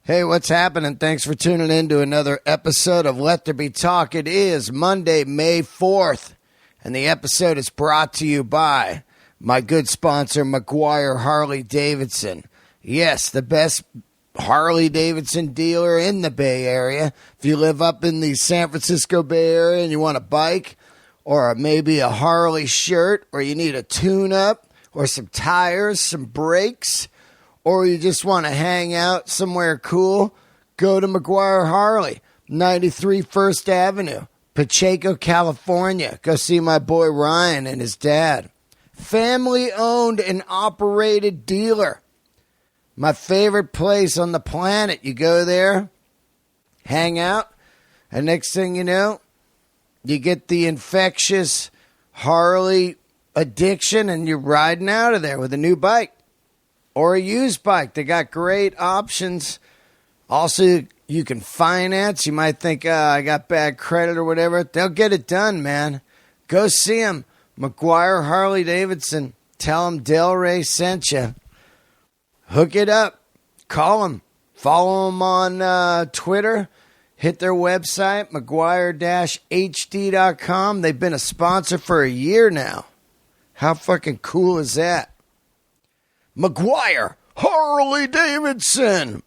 Hey, what's happening? Thanks for tuning in to another episode of Let There Be Talk. It is Monday, May 4th, and the episode is brought to you by my good sponsor, McGuire Harley-Davidson. Yes, the best Harley-Davidson dealer in the Bay Area. If you live up in the San Francisco Bay Area and you want a bike or maybe a Harley shirt, or you need a tune-up or some tires, some brakes, or you just want to hang out somewhere cool, go to McGuire Harley, 93 First Avenue, Pacheco, California. Go see my boy Ryan and his dad. Family-owned and operated dealer. My favorite place on the planet. You go there, hang out, and next thing you know, you get the infectious Harley addiction and you're riding out of there with a new bike. Or a used bike. They got great options. Also, you can finance. You might think, I got bad credit or whatever. They'll get it done, man. Go see them. McGuire Harley-Davidson. Tell them Del Rey sent you. Hook it up. Call them. Follow them on Twitter. Hit their website, McGuire-HD.com. They've been a sponsor for a year now. How fucking cool is that? McGuire Harley-Davidson.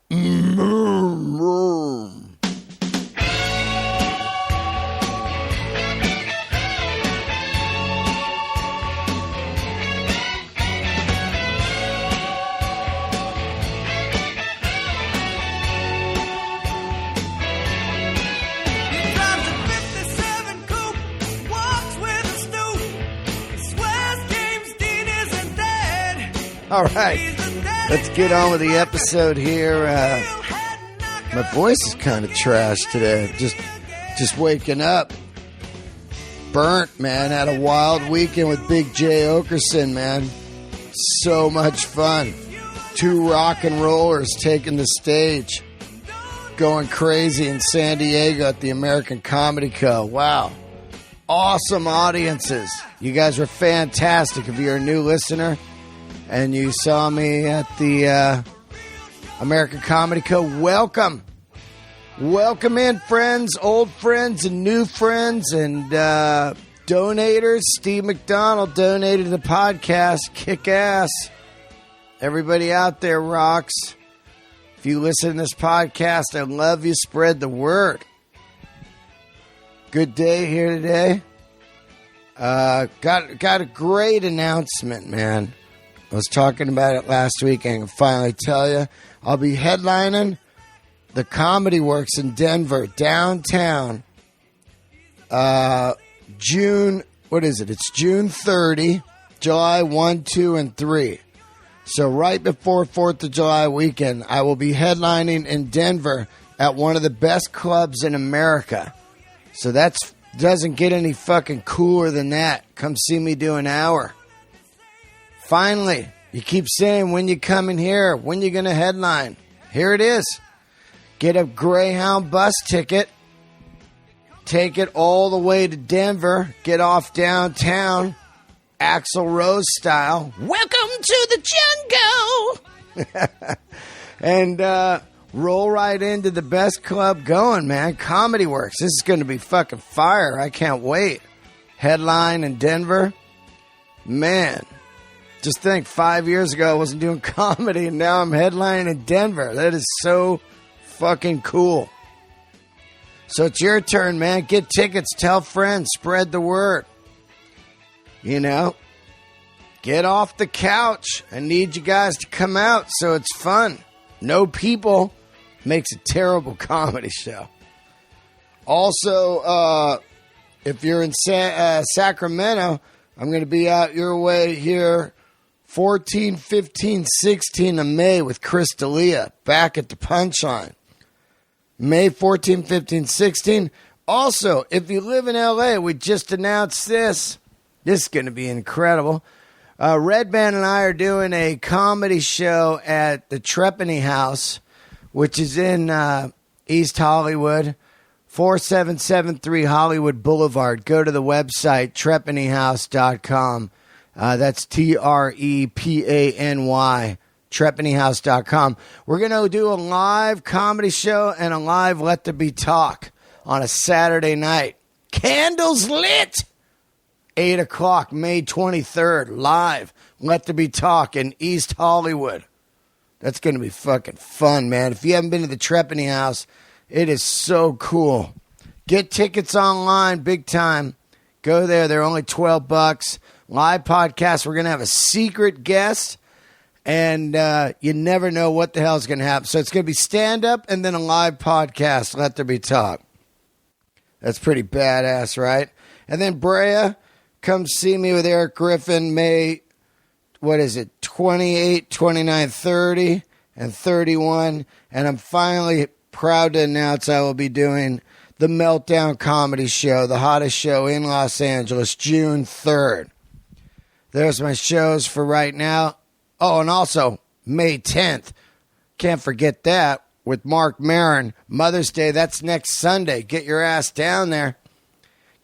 All right, let's get on with the episode here. My voice is kind of trashed today. Just waking up. Burnt, man. Had a wild weekend with Big J Okerson, man. So much fun. 2 rock and rollers taking the stage. Going crazy in San Diego at the American Comedy Co. Wow. Awesome audiences. You guys were fantastic. If you're a new listener and you saw me at the American Comedy Co., welcome. Welcome in, friends, old friends, and new friends, and donators. Steve McDonald donated to the podcast. Kick ass. Everybody out there rocks. If you listen to this podcast, I love you. Spread the word. Good day here today. Got a great announcement, man. I was talking about it last week, and I can finally tell you. I'll be headlining the Comedy Works in Denver, downtown, June, what is it? It's June 30, July 1, 2, and 3. So right before 4th of July weekend, I will be headlining in Denver at one of the best clubs in America. So that doesn't get any fucking cooler than that. Come see me do an hour. Finally, you keep saying, when you coming here? When you going to headline? Here it is. Get a Greyhound bus ticket. Take it all the way to Denver. Get off downtown. Axl Rose style. Welcome to the jungle. And roll right into the best club going, man. Comedy Works. This is going to be fucking fire. I can't wait. Headline in Denver. Man. Just think, 5 years ago I wasn't doing comedy, and now I'm headlining in Denver. That is so fucking cool. So it's your turn, man. Get tickets, tell friends, spread the word. You know, get off the couch. I need you guys to come out so it's fun. No people makes a terrible comedy show. Also, if you're in Sacramento, I'm going to be out your way here 14, 15, 16 of May with Chris D'Elia back at the Punchline. May 14, 15, 16. Also, if you live in L.A., we just announced this. This is going to be incredible. Red Band and I are doing a comedy show at the Trepany House, which is in East Hollywood, 4773 Hollywood Boulevard. Go to the website, trepanyhouse.com. That's TREPANY, TrepanyHouse.com. We're going to do a live comedy show and a live Let There Be Talk on a Saturday night. Candles lit! 8 o'clock, May 23rd, live. Let There Be Talk in East Hollywood. That's going to be fucking fun, man. If you haven't been to the Trepany House, it is so cool. Get tickets online, big time. Go there. They're only $12. Live podcast. We're going to have a secret guest. And you never know what the hell is going to happen. So it's going to be stand-up and then a live podcast, Let There Be Talk. That's pretty badass, right? And then Brea, come see me with Eric Griffin, May, 28, 29, 30, and 31. And I'm finally proud to announce I will be doing the Meltdown Comedy Show, the hottest show in Los Angeles, June 3rd. There's my shows for right now. Oh, and also May 10th. Can't forget that with Mark Maron. Mother's Day, that's next Sunday. Get your ass down there.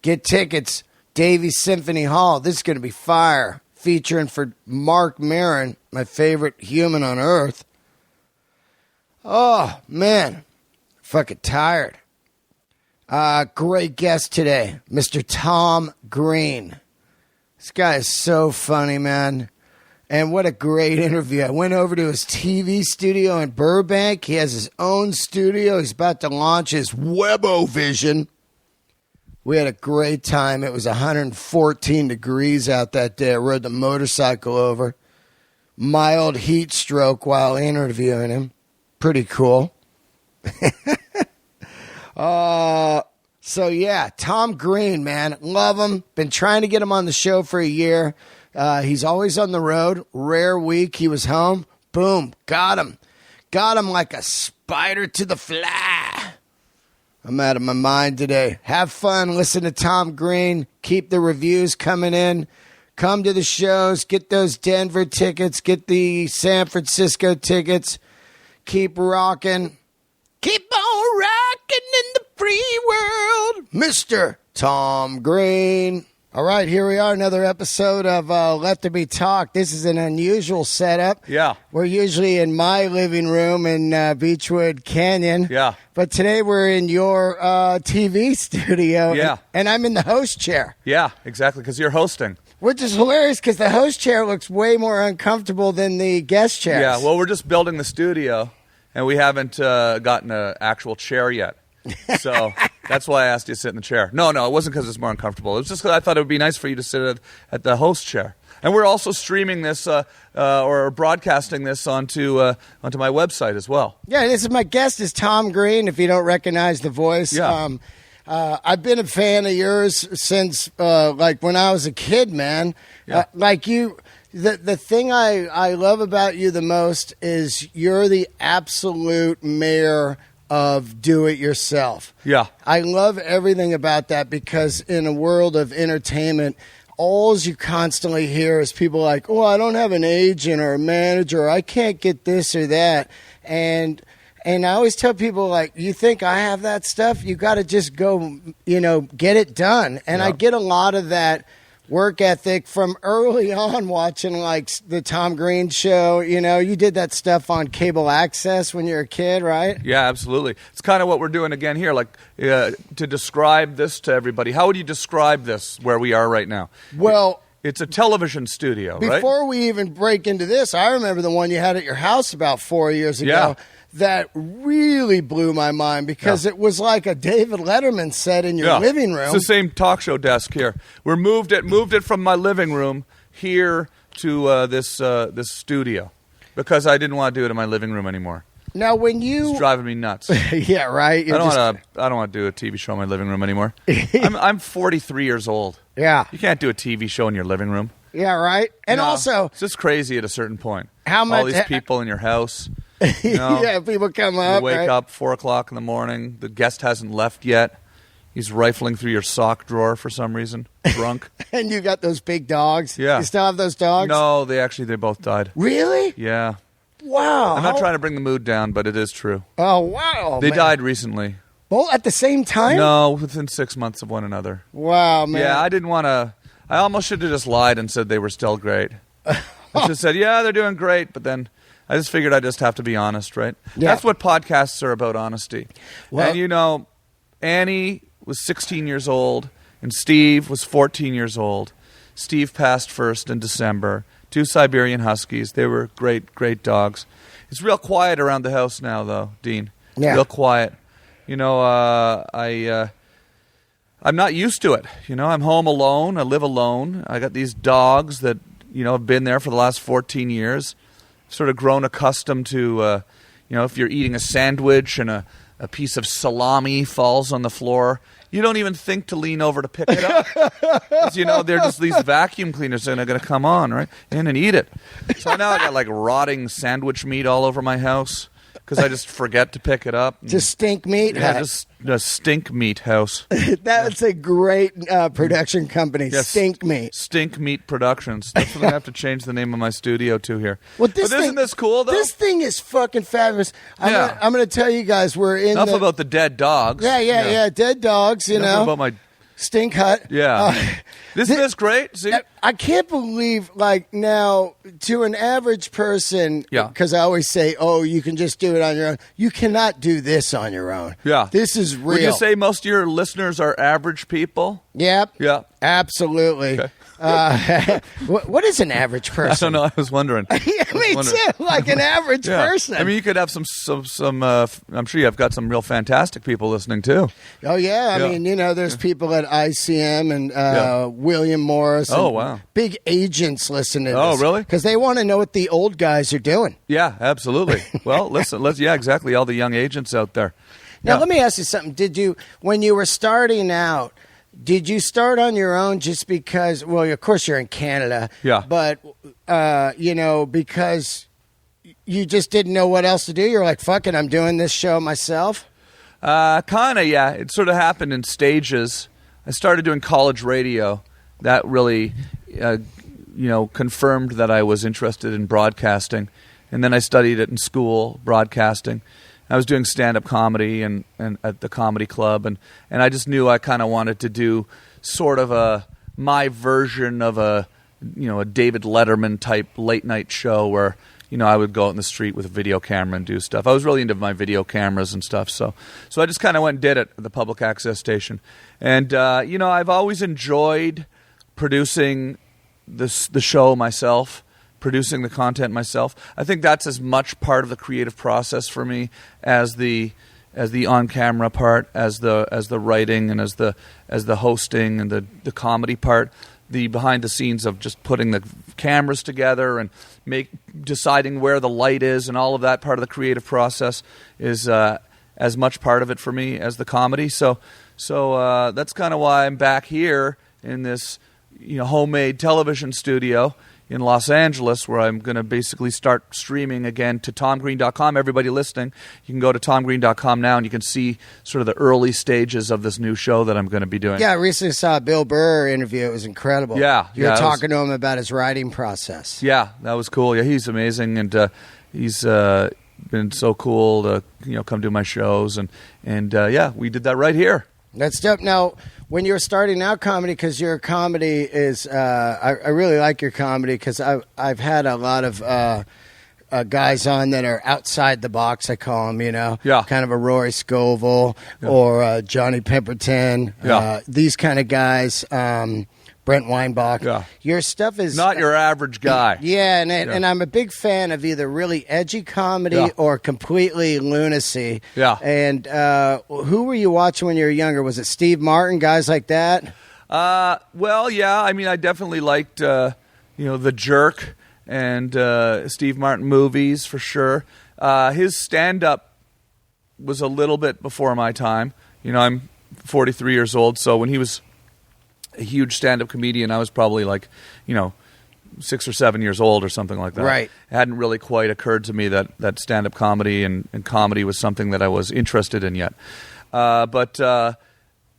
Get tickets. Davies Symphony Hall. This is going to be fire. Featuring for Mark Maron, my favorite human on earth. Oh, man. Fucking tired. Great guest today. Mr. Tom Green. This guy is so funny, man. And what a great interview. I went over to his TV studio in Burbank. He has his own studio. He's about to launch his WEBOVISION. We had a great time. It was 114 degrees out that day. I rode the motorcycle over. Mild heat stroke while interviewing him. Pretty cool. So, yeah, Tom Green, man. Love him. Been trying to get him on the show for a year. He's always on the road. Rare week he was home. Boom. Got him. Got him like a spider to the fly. I'm out of my mind today. Have fun. Listen to Tom Green. Keep the reviews coming in. Come to the shows. Get those Denver tickets. Get the San Francisco tickets. Keep rocking. Keep on rocking in the free world. Mr. Tom Green. All right, here we are, another episode of Let There Be Talk. This is an unusual setup. Yeah. We're usually in my living room in Beechwood Canyon. Yeah. But today we're in your TV studio. Yeah. And I'm in the host chair. Yeah, exactly, because you're hosting. Which is hilarious because the host chair looks way more uncomfortable than the guest chairs. Yeah, well, we're just building the studio, and we haven't gotten an actual chair yet. So that's why I asked you to sit in the chair. No, it wasn't because it's more uncomfortable. It was just because I thought it would be nice for you to sit at the host chair. And we're also streaming this or broadcasting this onto my website as well. Yeah, this is my guest is Tom Green, if you don't recognize the voice. Yeah. I've been a fan of yours since like when I was a kid, man. Yeah. Like you... The thing I love about you the most is you're the absolute mayor of do-it-yourself. Yeah. I love everything about that because in a world of entertainment, all you constantly hear is people like, oh, I don't have an agent or a manager, or I can't get this or that. And I always tell people, like, you think I have that stuff? You got to just go, get it done. And I get a lot of that work ethic from early on watching like the Tom Green show. You did that stuff on cable access when you were a kid, right? Yeah, absolutely. It's kind of what we're doing again here. Like to describe this to everybody, how would you describe this where we are right now? Well, it's a television studio, right? Before we even break into this, I remember the one you had at your house about 4 years ago. Yeah. That really blew my mind because it was like a David Letterman set in your living room. It's the same talk show desk here. We're moved it from my living room here to this studio because I didn't want to do it in my living room anymore. Now, when you it's driving me nuts. Yeah, right. I don't want to do a TV show in my living room anymore. I'm 43 years old. Yeah, you can't do a TV show in your living room. Yeah, right. And also, it's just crazy at a certain point. How much? All these people in your house. Yeah, people come up. You wake up 4 o'clock in the morning. The guest hasn't left yet. He's rifling through your sock drawer for some reason, drunk. And you got those big dogs. Yeah. You still have those dogs? No, they both died. Really? Yeah. Wow. I'm not trying to bring the mood down, but it is true. Oh, wow. They died recently. Both at the same time? No, within 6 months of one another. Wow, man. Yeah, I didn't want to. I almost should have just lied and said they were still great. I should have said, yeah, they're doing great, but then I just figured I just have to be honest, right? Yeah. That's what podcasts are about, honesty. Well, and Annie was 16 years old, and Steve was 14 years old. Steve passed first in December. 2 Siberian Huskies. They were great, great dogs. It's real quiet around the house now, though, Dean. Yeah. Real quiet. I'm not used to it. I'm home alone. I live alone. I got these dogs that, have been there for the last 14 years. Sort of grown accustomed to, if you're eating a sandwich and a piece of salami falls on the floor, you don't even think to lean over to pick it up. 'Cause, they're just these vacuum cleaners that are going to come on, right, in and eat it. So now I got like rotting sandwich meat all over my house because I just forget to pick it up. Just stink meat. Yeah, just a stink meat house. That's a great production company. Yes. Stink Meat. Stink Meat Productions. That's what I have to change the name of my studio to here. Well, but isn't this cool, though? This thing is fucking fabulous. I'm going to tell you guys, we're in Enough about the dead dogs. Yeah. Dead dogs, Enough about my stink hut. Yeah. Isn't this great? See? I can't believe, now, to an average person, because I always say, you can just do it on your own. You cannot do this on your own. Yeah. This is real. Would you say most of your listeners are average people? Yep. Yeah. Absolutely. Okay. What is an average person? I don't know. I was wondering. Me too. Like an average person. I mean, you could have some. I'm sure you've got some real fantastic people listening too. Oh yeah. I mean, there's people at ICM and William Morris. Oh and wow. Big agents listen to this. Oh really? Because they want to know what the old guys are doing. Yeah, absolutely. Well, listen. Exactly. All the young agents out there. Now, let me ask you something. When you were starting out, did you start on your own just because, well, of course you're in Canada, but, because you just didn't know what else to do? You're like, fuck it, I'm doing this show myself? Kind of, yeah. It sort of happened in stages. I started doing college radio. That really, confirmed that I was interested in broadcasting. And then I studied it in school, broadcasting. I was doing stand-up comedy and at the comedy club, and I just knew I kind of wanted to do sort of my version of a David Letterman type late night show where I would go out in the street with a video camera and do stuff. I was really into my video cameras and stuff, so I just kind of went and did it at the public access station, and I've always enjoyed producing the show myself. Producing the content myself. I think that's as much part of the creative process for me as the on-camera part, as the writing and as the hosting and the comedy part. The behind the scenes of just putting the cameras together and deciding where the light is and all of that part of the creative process is as much part of it for me as the comedy. So that's kind of why I'm back here in this homemade television studio in Los Angeles, where I'm going to basically start streaming again to TomGreen.com. Everybody listening, you can go to TomGreen.com now and you can see sort of the early stages of this new show that I'm going to be doing. Yeah, I recently saw a Bill Burr interview. It was incredible. Yeah. You were talking to him about his writing process. Yeah, that was cool. Yeah, he's amazing, and he's been so cool to come do my shows, and we did that right here. That's dope. Now, when you were starting out comedy, because your comedy is, I really like your comedy because I've had a lot of guys on that are outside the box, I call them, kind of a Rory Scovel or Johnny Pemberton, these kind of guys. Brent Weinbach. Yeah. Your stuff is not your average guy. Yeah, and I'm a big fan of either really edgy comedy or completely lunacy. Yeah. And who were you watching when you were younger? Was it Steve Martin, guys like that? Well, yeah. I mean, I definitely liked The Jerk and Steve Martin movies for sure. His stand-up was a little bit before my time. I'm 43 years old, so when he was a huge stand-up comedian, I was probably 6 or 7 years old or something like that. Right. It hadn't really quite occurred to me that stand-up comedy and comedy was something that I was interested in yet. But when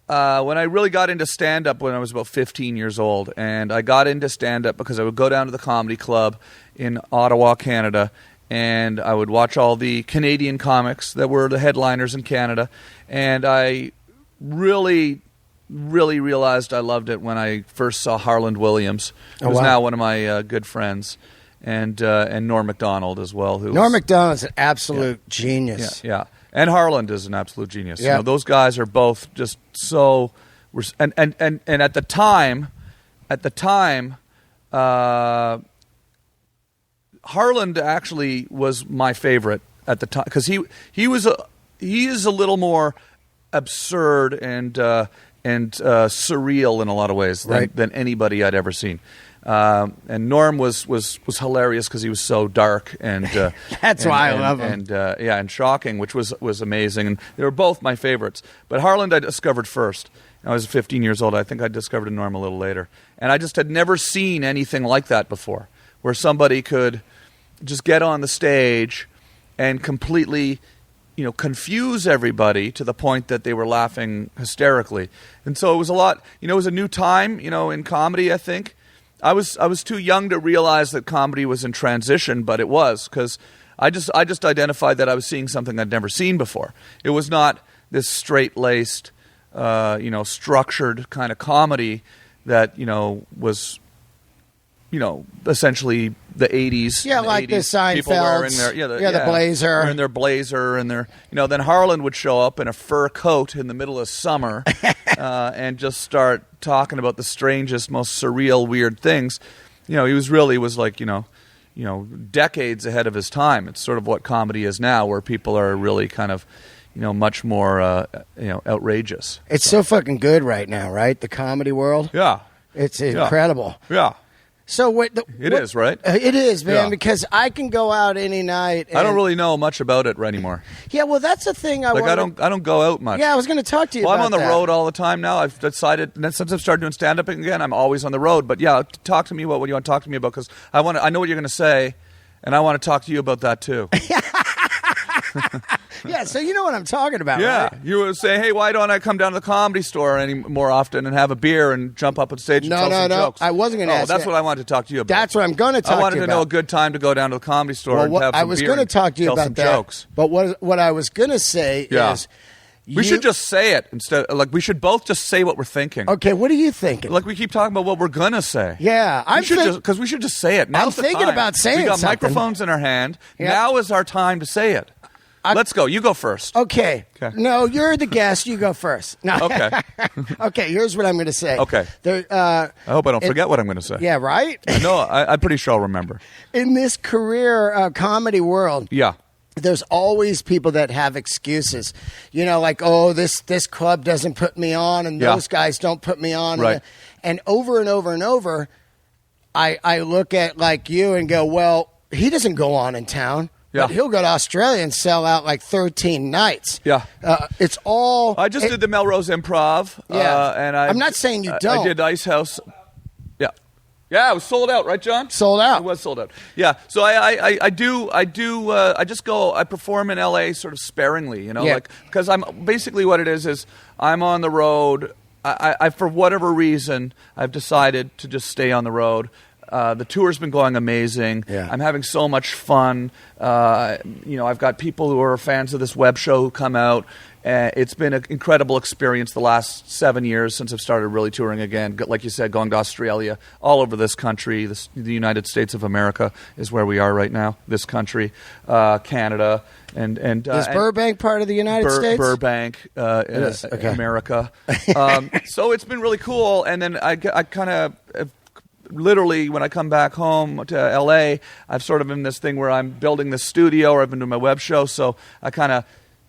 I really got into stand-up when I was about 15 years old, and I got into stand-up because I would go down to the comedy club in Ottawa, Canada, and I would watch all the Canadian comics that were the headliners in Canada, and I really realized I loved it when I first saw Harland Williams, who's now one of my good friends. and Norm Macdonald as well. Norm Macdonald's an absolute genius. Yeah, and Harland is an absolute genius. Yeah. Those guys are both just so. And at the time, Harland actually was my favorite at the time because he is a little more absurd and surreal in a lot of ways than anybody I'd ever seen. And Norm was hilarious because he was so dark and that's why I love him. And shocking, which was amazing. And they were both my favorites. But Harland I discovered first. I was 15 years old. I think I discovered Norm a little later. And I just had never seen anything like that before, where somebody could just get on the stage and completely, confuse everybody to the point that they were laughing hysterically. And so it was a lot, it was a new time, in comedy, I think. I was too young to realize that comedy was in transition, but it was, because I just identified that I was seeing something I'd never seen before. It was not this straight-laced, structured kind of comedy that, was, essentially the 80s. Yeah, like 80s, the Seinfelds. People wearing the blazer. Wearing their blazer and their, then Harland would show up in a fur coat in the middle of summer and just start talking about the strangest, most surreal, weird things. He was like, decades ahead of his time. It's sort of what comedy is now, where people are really kind of, much more, outrageous. It's so fucking good right now, right? The comedy world. Yeah. It's incredible. Yeah. So it is, right? It is, man, because I can go out any night. And, I don't really know much about it anymore. Yeah, well, that's the thing. I don't go out much. Yeah, I was going to talk to you. Well, about I'm on the road all the time now. I've decided, and since I've started doing stand-up again, I'm always on the road. But yeah, talk to me about what you want to talk to me about, because I know what you're going to say, and I want to talk to you about that too. Yeah, so you know what I'm talking about, yeah, right? You would say, hey, why don't I come down to the Comedy Store any more often and have a beer and jump up on stage and tell some jokes? I wasn't going to ask that's what I wanted to talk to you about. That's what I'm going to talk to you about. I wanted to know a good time to go down to the Comedy Store and have some beer. I was going to talk to you about that. Jokes. But what I was going to say is... We should just say it instead. Like, we should both just say what we're thinking. Okay, what are you thinking? Like, we keep talking about what we're gonna say. Yeah, because we should just say it. I'm thinking about saying something. We got something. microphones in our hand. Yep. Now is our time to say it. Let's go. You go first. Okay. No, you're the guest. You go first. No. Okay. Okay, here's what I'm going to say. Okay. I hope I don't forget what I'm going to say. Yeah, right? No, I'm pretty sure I'll remember. In this career comedy world. Yeah. There's always people that have excuses, like, oh, this club doesn't put me on, and those guys don't put me on, right. And over and over and over, I look at like you and go, well, he doesn't go on in town, but he'll go to Australia and sell out like 13 nights. Yeah, it's all. I just did the Melrose Improv. Yeah, and I'm not saying you don't. I did Ice House. Yeah, it was sold out, right, John? Sold out. It was sold out. Yeah, so I just go. I perform in LA sort of sparingly, because I'm basically what it is I'm on the road. I for whatever reason I've decided to just stay on the road. The tour's been going amazing. Yeah. I'm having so much fun. I've got people who are fans of this web show who come out. It's been an incredible experience the last 7 years since I've started really touring again. Like you said, going to Australia, all over this country. The United States of America is where we are right now. This country, Canada, and is Burbank part of the United States? Burbank, Okay. America. So it's been really cool. And then I kind of. Literally, when I come back home to LA, I've sort of in this thing where I'm building this studio, or I've been doing my web show, so I kind of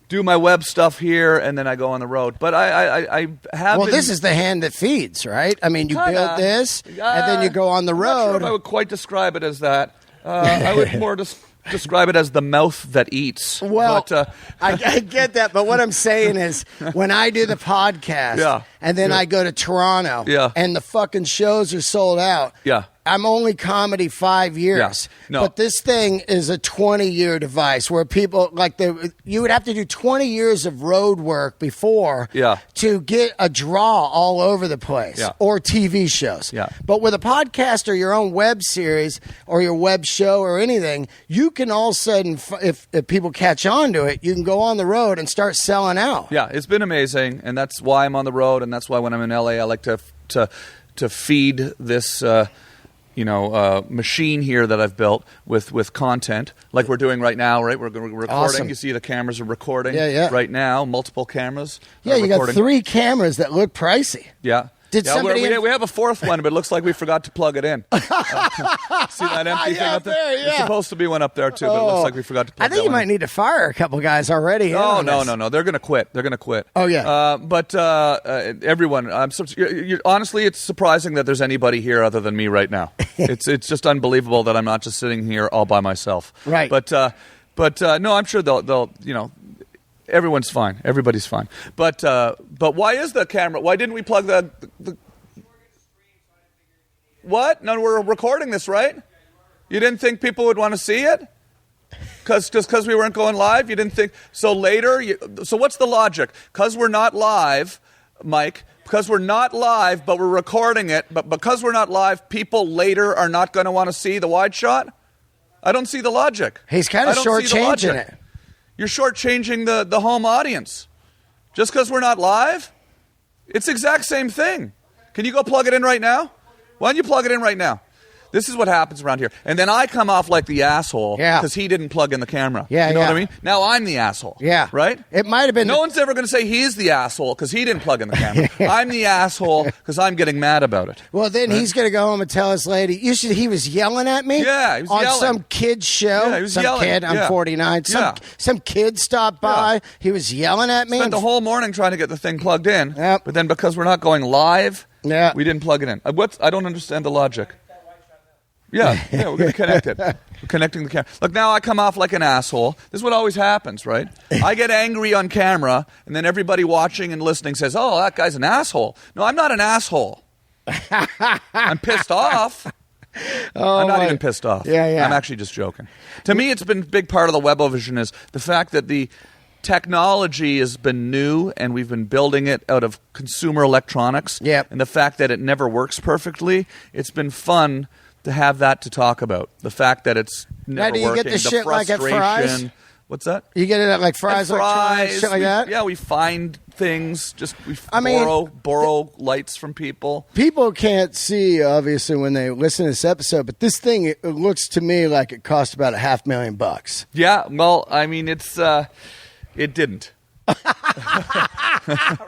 do my web stuff here, and then I go on the road. But I have. Well, this is the hand that feeds, right? I mean, you build this, and then you go on the road. I'm not sure if I would quite describe it as that. I would more describe it as the mouth that eats. Well, but, I get that, but what I'm saying is, when I do the podcast, and then I go to Toronto, and the fucking shows are sold out, I'm only comedy 5 years. Yeah. No. But this thing is a 20-year device where people, you would have to do 20 years of road work before to get a draw all over the place, or TV shows. Yeah. But with a podcast or your own web series or your web show or anything, you can all of a sudden, if people catch on to it, you can go on the road and start selling out. Yeah, it's been amazing, and that's why I'm on the road, and that's why when I'm in LA, I like to feed this machine here that I've built with content like we're doing right now, right? We're recording. Awesome. You see the cameras are recording right now, multiple cameers. Yeah, you recording. got 3 cameras that look pricey. Yeah. Did somebody we have a 4th one, but it looks like we forgot to plug it in. See that empty thing up there? Yeah. There's supposed to be one up there, too, but it looks like we forgot to plug it in. I think you might need to fire a couple guys already. No. They're going to quit. Oh, yeah. But everyone, honestly, it's surprising that there's anybody here other than me right now. It's just unbelievable that I'm not just sitting here all by myself. Right. But no, I'm sure they'll everyone's fine. Everybody's fine. But why is the camera? Why didn't we plug the what? No, we're recording this, right? You didn't think people would want to see it? Because we weren't going live? You didn't think... So later... So what's the logic? Because we're not live, Mike, because we're not live, but we're recording it, but because we're not live, people later are not going to want to see the wide shot? I don't see the logic. He's kind of shortchanging it. You're shortchanging the home audience. Just because we're not live? It's the exact same thing. Can you go plug it in right now? Why don't you plug it in right now? This is what happens around here. And then I come off like the asshole because he didn't plug in the camera. Yeah, you know what I mean? Now I'm the asshole. Yeah. Right? It might have been... No one's ever going to say he's the asshole because he didn't plug in the camera. I'm the asshole because I'm getting mad about it. Well, then he's going to go home and tell his lady, he was yelling at me? Yeah, he was on yelling. some kid's show. Yeah, he was some yelling. kid, I'm 49. Some kid stopped by. Yeah. He was yelling at me. Spent the whole morning trying to get the thing plugged in. Yep. But then because we're not going live, Yeah. we didn't plug it in. I don't understand the logic. Yeah, we're going to connect it. We're connecting the camera. Look, now I come off like an asshole. This is what always happens, right? I get angry on camera, and then everybody watching and listening says, oh, that guy's an asshole. No, I'm not an asshole. I'm pissed off. I'm not even pissed off. Yeah. I'm actually just joking. To me, it's been a big part of the WEBOVISION is the fact that the technology has been new and we've been building it out of consumer electronics. Yep. And the fact that it never works perfectly, it's been fun to have that to talk about. The fact that it's never now, do you working. get the shit like at Fry's? What's that? You get it at like Fry's, Fry's, shit like that? Yeah, we find things. We borrow lights from people. People can't see, obviously, when they listen to this episode, but this thing, it looks to me like it cost about $500,000. Yeah, well, I mean, it didn't.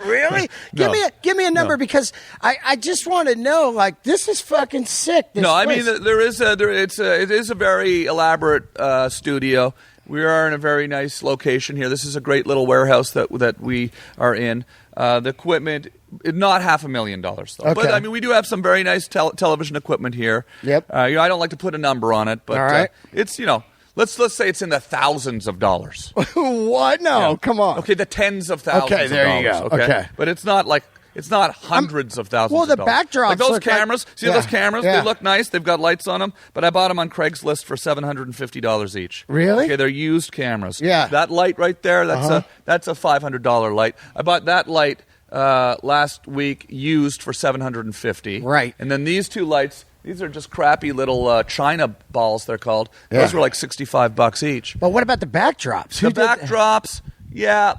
Really? No. Give me a number because I just want to know. Like, this is fucking sick. This I place. mean it is a very elaborate studio. We are in a very nice location here. This is a great little warehouse that we are in. The equipment, not $500,000 though. Okay. But I mean, we do have some very nice television equipment here. Yep. I don't like to put a number on it, but all right. It's Let's say it's in the thousands of dollars. What? No, Yeah. come on. Okay, the tens of thousands. Okay, there of you dollars, go. Okay. But it's not hundreds of thousands. Well, the of dollars. backdrops like those look like- cameras. See Yeah. those cameras? Yeah. They look nice. They've got lights on them. But I bought them on Craigslist for $750 each. Really? Okay, they're used cameras. Yeah. That light right there. That's a $500 light. I bought that light last week used for $750. Right. And then these two lights. These are just crappy little China balls, they're called. Yeah. Those were like $65 each. But what about the backdrops? The backdrops, yeah,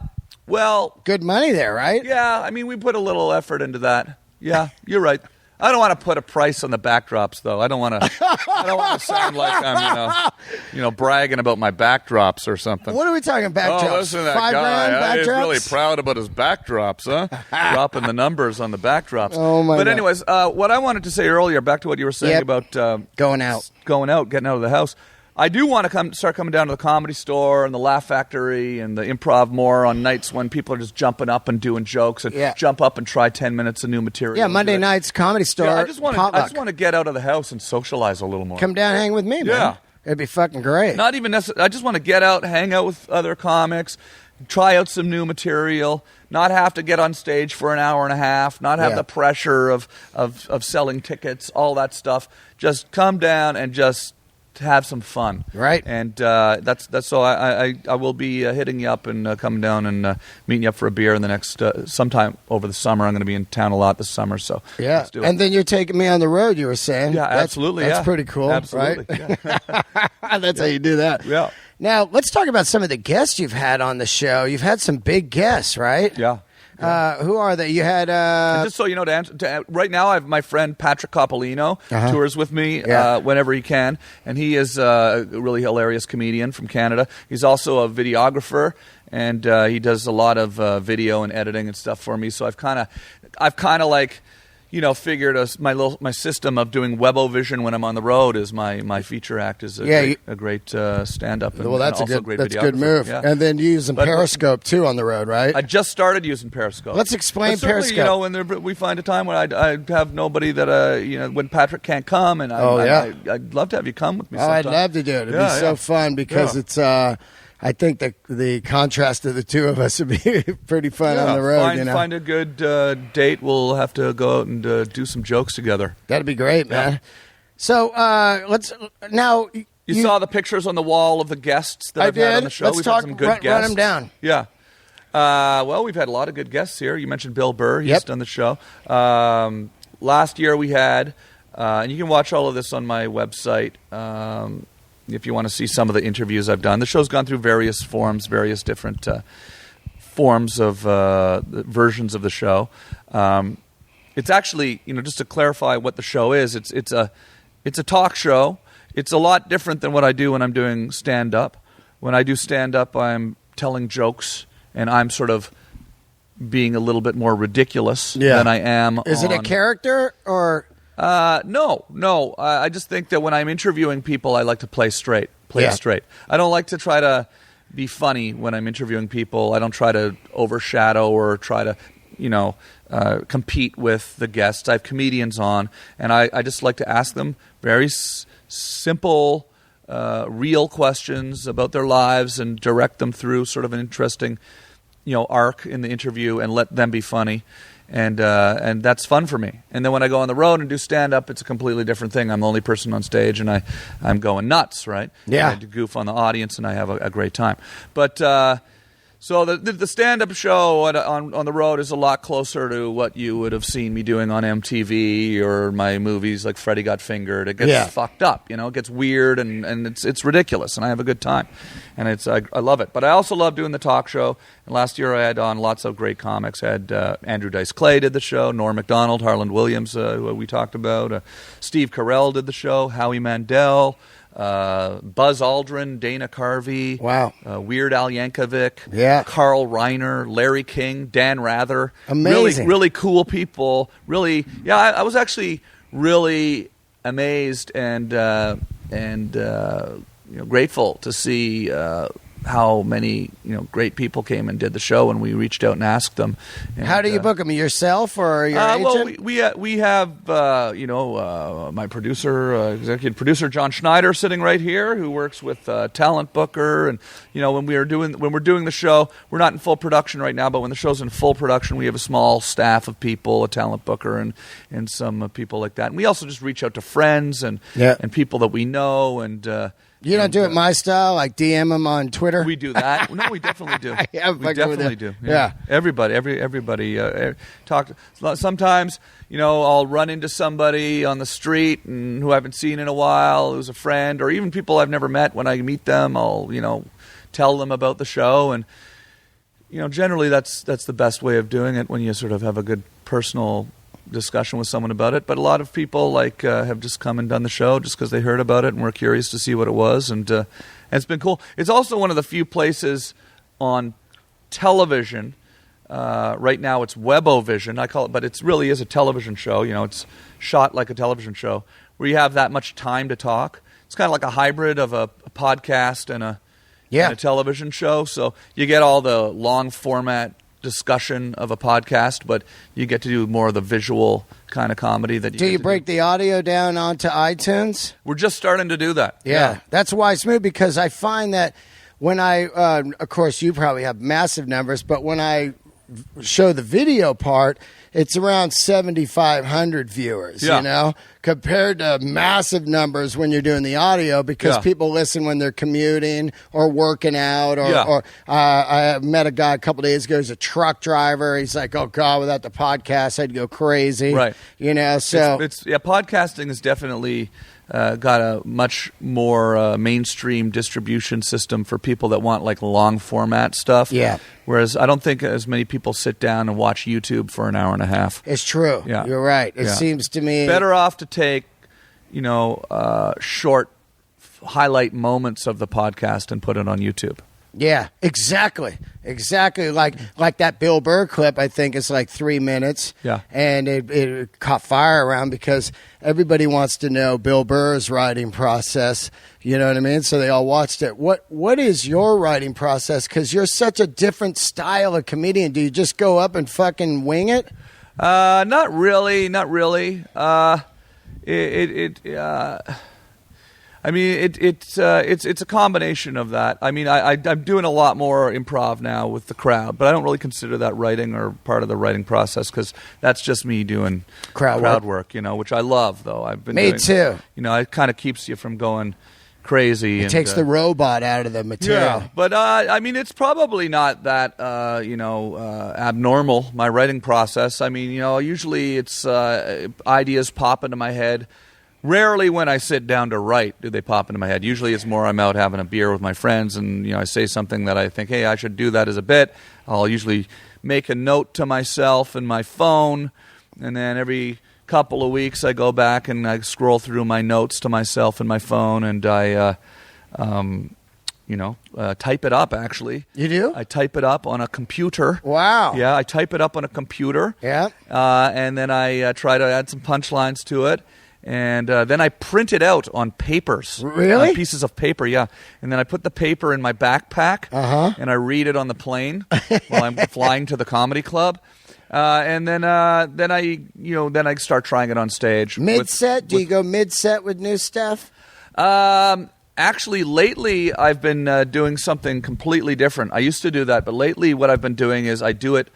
well... Good money there, right? Yeah, I mean, we put a little effort into that. Yeah, you're right. I don't want to put a price on the backdrops, though. I don't want to sound like I'm, bragging about my backdrops or something. What are we talking backdrops? Oh, listen to that $5,000 guy. He's backdrops? really proud about his backdrops, huh? Dropping the numbers on the backdrops. Oh, my But God. anyways, what I wanted to say earlier, back to what you were saying about going out, getting out of the house. I do want to start coming down to the Comedy Store and the Laugh Factory and the Improv more on nights when people are just jumping up and doing jokes and jump up and try 10 minutes of new material. Yeah, Monday nights, Comedy Store. Yeah, I just want to get out of the house and socialize a little more. Come down, hang with me, man. Yeah. It'd be fucking great. Not even necessarily. I just want to get out, hang out with other comics, try out some new material, not have to get on stage for an hour and a half, not have the pressure of selling tickets, all that stuff. Just come down and just have some fun, right? And that's so I will be hitting you up and coming down and meeting you up for a beer in the next sometime over the summer. I'm going to be in town a lot this summer, so yeah. Let's do it. And then you're taking me on the road. You were saying, yeah, absolutely. That's pretty cool, absolutely. right? Yeah. That's how you do that. Yeah. Now let's talk about some of the guests you've had on the show. You've had some big guests, right? Yeah. Who are they? You had just so you know, right now I have my friend Patrick Coppolino tours with me whenever he can, and he is a really hilarious comedian from Canada. He's also a videographer, and he does a lot of video and editing and stuff for me. So I've kind of like, figured my system of doing WEBOVISION when I'm on the road is my feature act is a great stand-up. Well, that's a good move. Yeah. And then using Periscope too on the road, right? I just started using Periscope. Let's explain Periscope. When we find a time when I have nobody that when Patrick can't come, and I'd love to have you come with me. I'd love to do it. It'd be so fun because it's. I think the contrast of the two of us would be pretty fun on the road. Find a good date. We'll have to go out and do some jokes together. That'd be great, man. So let's now. You saw the pictures on the wall of the guests that I've had on the show. Let's talk. Had some good guests. Run them down. Yeah. Well, we've had a lot of good guests here. You mentioned Bill Burr. He's done the show. Last year we had, and you can watch all of this on my website. If you want to see some of the interviews I've done. The show's gone through various forms, various different forms of versions of the show. It's actually, just to clarify what the show is, it's a talk show. It's a lot different than what I do when I'm doing stand-up. When I do stand-up, I'm telling jokes, and I'm sort of being a little bit more ridiculous than I am. Is it a character or... No. I just think that when I'm interviewing people, I like to play straight. I don't like to try to be funny when I'm interviewing people. I don't try to overshadow or try to, compete with the guests. I have comedians on, and I just like to ask them very simple, real questions about their lives and direct them through sort of an interesting, arc in the interview and let them be funny. And that's fun for me. And then when I go on the road and do stand-up, it's a completely different thing. I'm the only person on stage, and I'm going nuts, right? Yeah. I goof on the audience, and I have a great time. But so the stand-up show on the road is a lot closer to what you would have seen me doing on MTV or my movies like Freddy Got Fingered. It gets fucked up, it gets weird, and it's ridiculous, and I have a good time. And I love it. But I also love doing the talk show. And last year I had on lots of great comics. I had Andrew Dice Clay did the show, Norm Macdonald, Harland Williams, who we talked about. Steve Carell did the show, Howie Mandel, Buzz Aldrin, Dana Carvey, Weird Al Yankovic, Carl Reiner, Larry King, Dan Rather. Amazing. Really cool people. Really, I was actually really amazed and grateful to see how many great people came and did the show, and we reached out and asked them. And, how do you book them? Yourself or your agent? Well, we have my producer, executive producer John Schneider, sitting right here, who works with Talent Booker, and when we're doing the show, we're not in full production right now, but when the show's in full production, we have a small staff of people, a Talent Booker, and some people like that. And we also just reach out to friends and people that we know and. You don't do it my style, like DM them on Twitter? We do that. No, we definitely do. We definitely do. Yeah. Everybody talk. Sometimes, I'll run into somebody on the street and who I haven't seen in a while, who's a friend, or even people I've never met. When I meet them, I'll, tell them about the show. And, generally that's the best way of doing it, when you sort of have a good personal discussion with someone about it. But a lot of people have just come and done the show just because they heard about it and were curious to see what it was, and it's been cool. It's also one of the few places on television right now. It's WEBOVISION, I call it, but it really is a television show. It's shot like a television show where you have that much time to talk. It's kind of like a hybrid of a podcast and a television show. So you get all the long format discussion of a podcast, but you get to do more of the visual kind of comedy that you do. You break the audio down onto iTunes? We're just starting to do that. Yeah. That's why it's smooth, because I find that when I of course you probably have massive numbers, but when I show the video part, it's around 7,500 viewers, compared to massive numbers when you're doing the audio, because people listen when they're commuting or working out. Or I met a guy a couple days ago, he's a truck driver. He's like, oh, God, without the podcast, I'd go crazy. Right. So it's podcasting is definitely got a much more mainstream distribution system for people that want like long format stuff. Yeah. Whereas I don't think as many people sit down and watch YouTube for an hour and a half. It's true. Yeah. You're right. It seems to me better off to take, short highlight moments of the podcast and put it on YouTube. Yeah, exactly. Like that Bill Burr clip, I think is like 3 minutes. Yeah. And it caught fire around because everybody wants to know Bill Burr's writing process. You know what I mean? So they all watched it. What is your writing process? Because you're such a different style of comedian. Do you just go up and fucking wing it? Not really. I mean, it's a combination of that. I mean, I'm doing a lot more improv now with the crowd, but I don't really consider that writing or part of the writing process because that's just me doing crowd work, which I love, though. I've been Me too. It kind of keeps you from going crazy. It takes the robot out of the material. Yeah, but I mean, it's probably not that abnormal, my writing process. I mean, usually it's ideas pop into my head. Rarely when I sit down to write do they pop into my head. Usually it's more I'm out having a beer with my friends and I say something that I think, hey, I should do that as a bit. I'll usually make a note to myself in my phone, and then every couple of weeks I go back and I scroll through my notes to myself in my phone and I type it up, actually. You do? I type it up on a computer. Wow. Yeah, I type it up on a computer. Yeah. And then I try to add some punchlines to it. And then I print it out on papers. Really? On pieces of paper, yeah. And then I put the paper in my backpack, and I read it on the plane while I'm flying to the comedy club. And then I start trying it on stage. Mid-set? Do you go mid-set with new stuff? Actually, lately I've been doing something completely different. I used to do that, but lately what I've been doing is I do it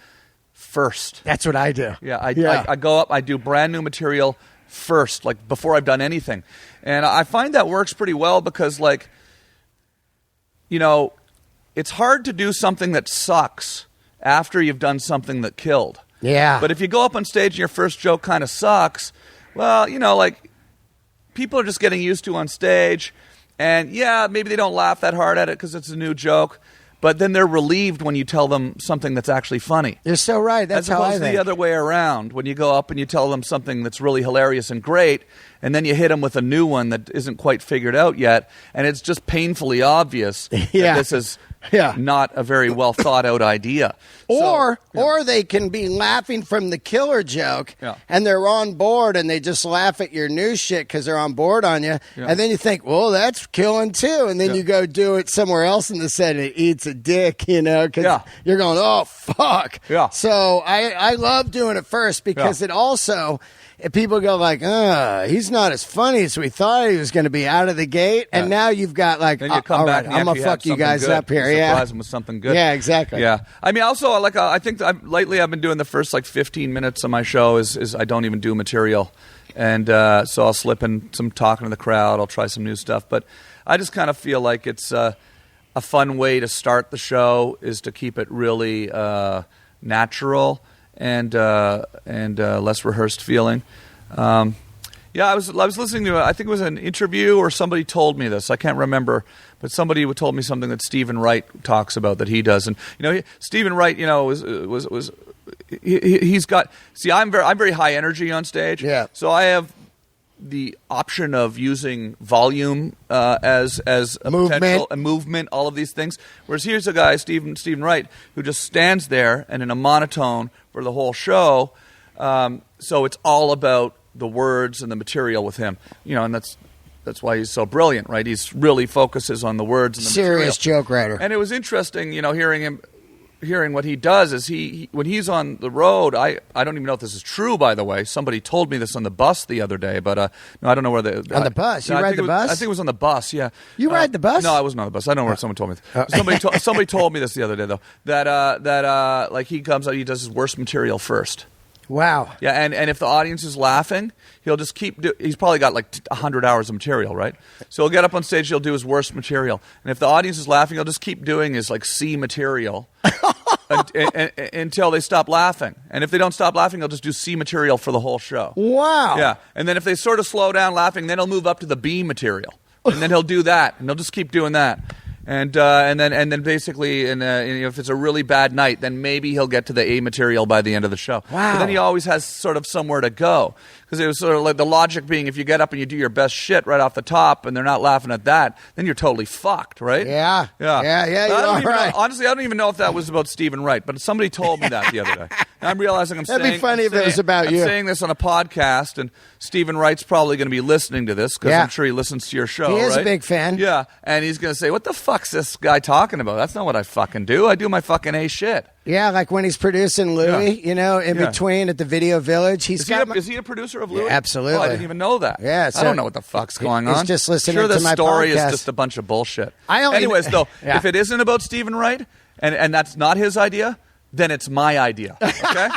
first. That's what I do. Yeah, I go up, I do brand new material first, like before I've done anything. And I find that works pretty well because, it's hard to do something that sucks after you've done something that killed. Yeah. But if you go up on stage and your first joke kind of sucks, well, people are just getting used to on stage. And, yeah, maybe they don't laugh that hard at it because it's a new joke. But then they're relieved when you tell them something that's actually funny. You're so right. That's how I think. As opposed to the other way around, when you go up and you tell them something that's really hilarious and great, and then you hit them with a new one that isn't quite figured out yet, and it's just painfully obvious that this is not a very well thought out idea. Or they can be laughing from the killer joke, and they're on board, and they just laugh at your new shit because they're on board on you, and then you think, well, that's killing too, and then you go do it somewhere else in the set, and it eats a dick, because you're going, oh, fuck. Yeah. So I love doing it first because it also... If people go like, he's not as funny as we thought he was going to be out of the gate, and now you've got like, then you come all back right, I'm going to fuck you guys good. up here. Surprise them with something good. Yeah, exactly. Yeah. I mean, also, I think lately I've been doing the first 15 minutes of my show is I don't even do material. And so I'll slip in some talking to the crowd. I'll try some new stuff. But I just kind of feel like it's a fun way to start the show is to keep it really natural and less rehearsed feeling. I was listening to I think it was an interview or somebody told me this. I can't remember, but somebody told me something that Stephen Wright talks about that he does. And Stephen Wright, he's got. See, I'm very high energy on stage. Yeah. So I have the option of using volume as a potential, a movement, all of these things. Whereas here's a guy, Stephen Wright, who just stands there and in a monotone for the whole show. So it's all about the words and the material with him, and that's why he's so brilliant, right? He's really focuses on the words and the serious material. Joke writer. And it was interesting, hearing what he does is he when he's on the road. I don't even know if this is true, by the way. Somebody told me this on the bus the other day, but no, I don't know where on the bus. You ride the bus? I think it was on the bus. Yeah. You ride the bus? No, I wasn't on the bus. I don't know where someone told me. Somebody told me this the other day though. That he comes out, he does his worst material first. Wow. Yeah, and if the audience is laughing, he'll just he's probably got 100 hours of material, right? So he'll get up on stage, he'll do his worst material. And if the audience is laughing, he'll just keep doing his C material. until they stop laughing. And if they don't stop laughing, he'll just do C material for the whole show. Wow. Yeah. And then if they sort of slow down laughing, then he'll move up to the B material. And then he'll do that. And he'll just keep doing that. And then basically, if it's a really bad night, then maybe he'll get to the A material by the end of the show. Wow. But then he always has sort of somewhere to go. Because it was sort of like the logic being, if you get up and you do your best shit right off the top and they're not laughing at that, then you're totally fucked, right? Yeah. Honestly, I don't even know if that was about Stephen Wright, but somebody told me that the other day. And I'm realizing That'd be funny if it was about you. I'm saying this on a podcast, and Stephen Wright's probably going to be listening to this because I'm sure he listens to your show, He is right? a big fan. Yeah, and he's going to say, what the fuck's this guy talking about? That's not what I fucking do. I do my fucking A shit. Yeah, like when he's producing Louis, in between at the Video Village. Is he a producer of Louis? Yeah, absolutely. Oh, I didn't even know that. Yeah, I don't know what the fuck's going on. He's just listening to my podcast. The story is podcast. just a bunch of bullshit. Anyways, if it isn't about Stephen Wright, and that's not his idea, then it's my idea, okay?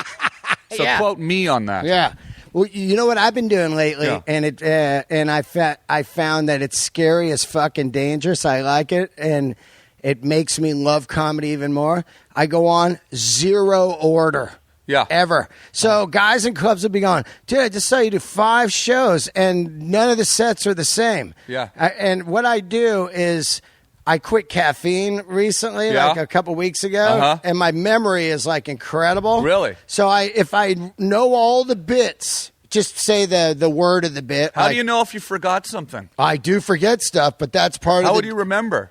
So quote me on that. Yeah. Well, you know what I've been doing lately, and I found that it's scary as fucking dangerous. I like it, and it makes me love comedy even more. I go on zero order. Yeah. Ever. So guys in clubs will be going, dude, I just saw you do 5 shows, and none of the sets are the same. Yeah. And what I do is I quit caffeine recently, like a couple weeks ago, and my memory is like incredible. Really? So if I know all the bits, just say the word of the bit. How do you know if you forgot something? I do forget stuff, but that's part of How would you remember?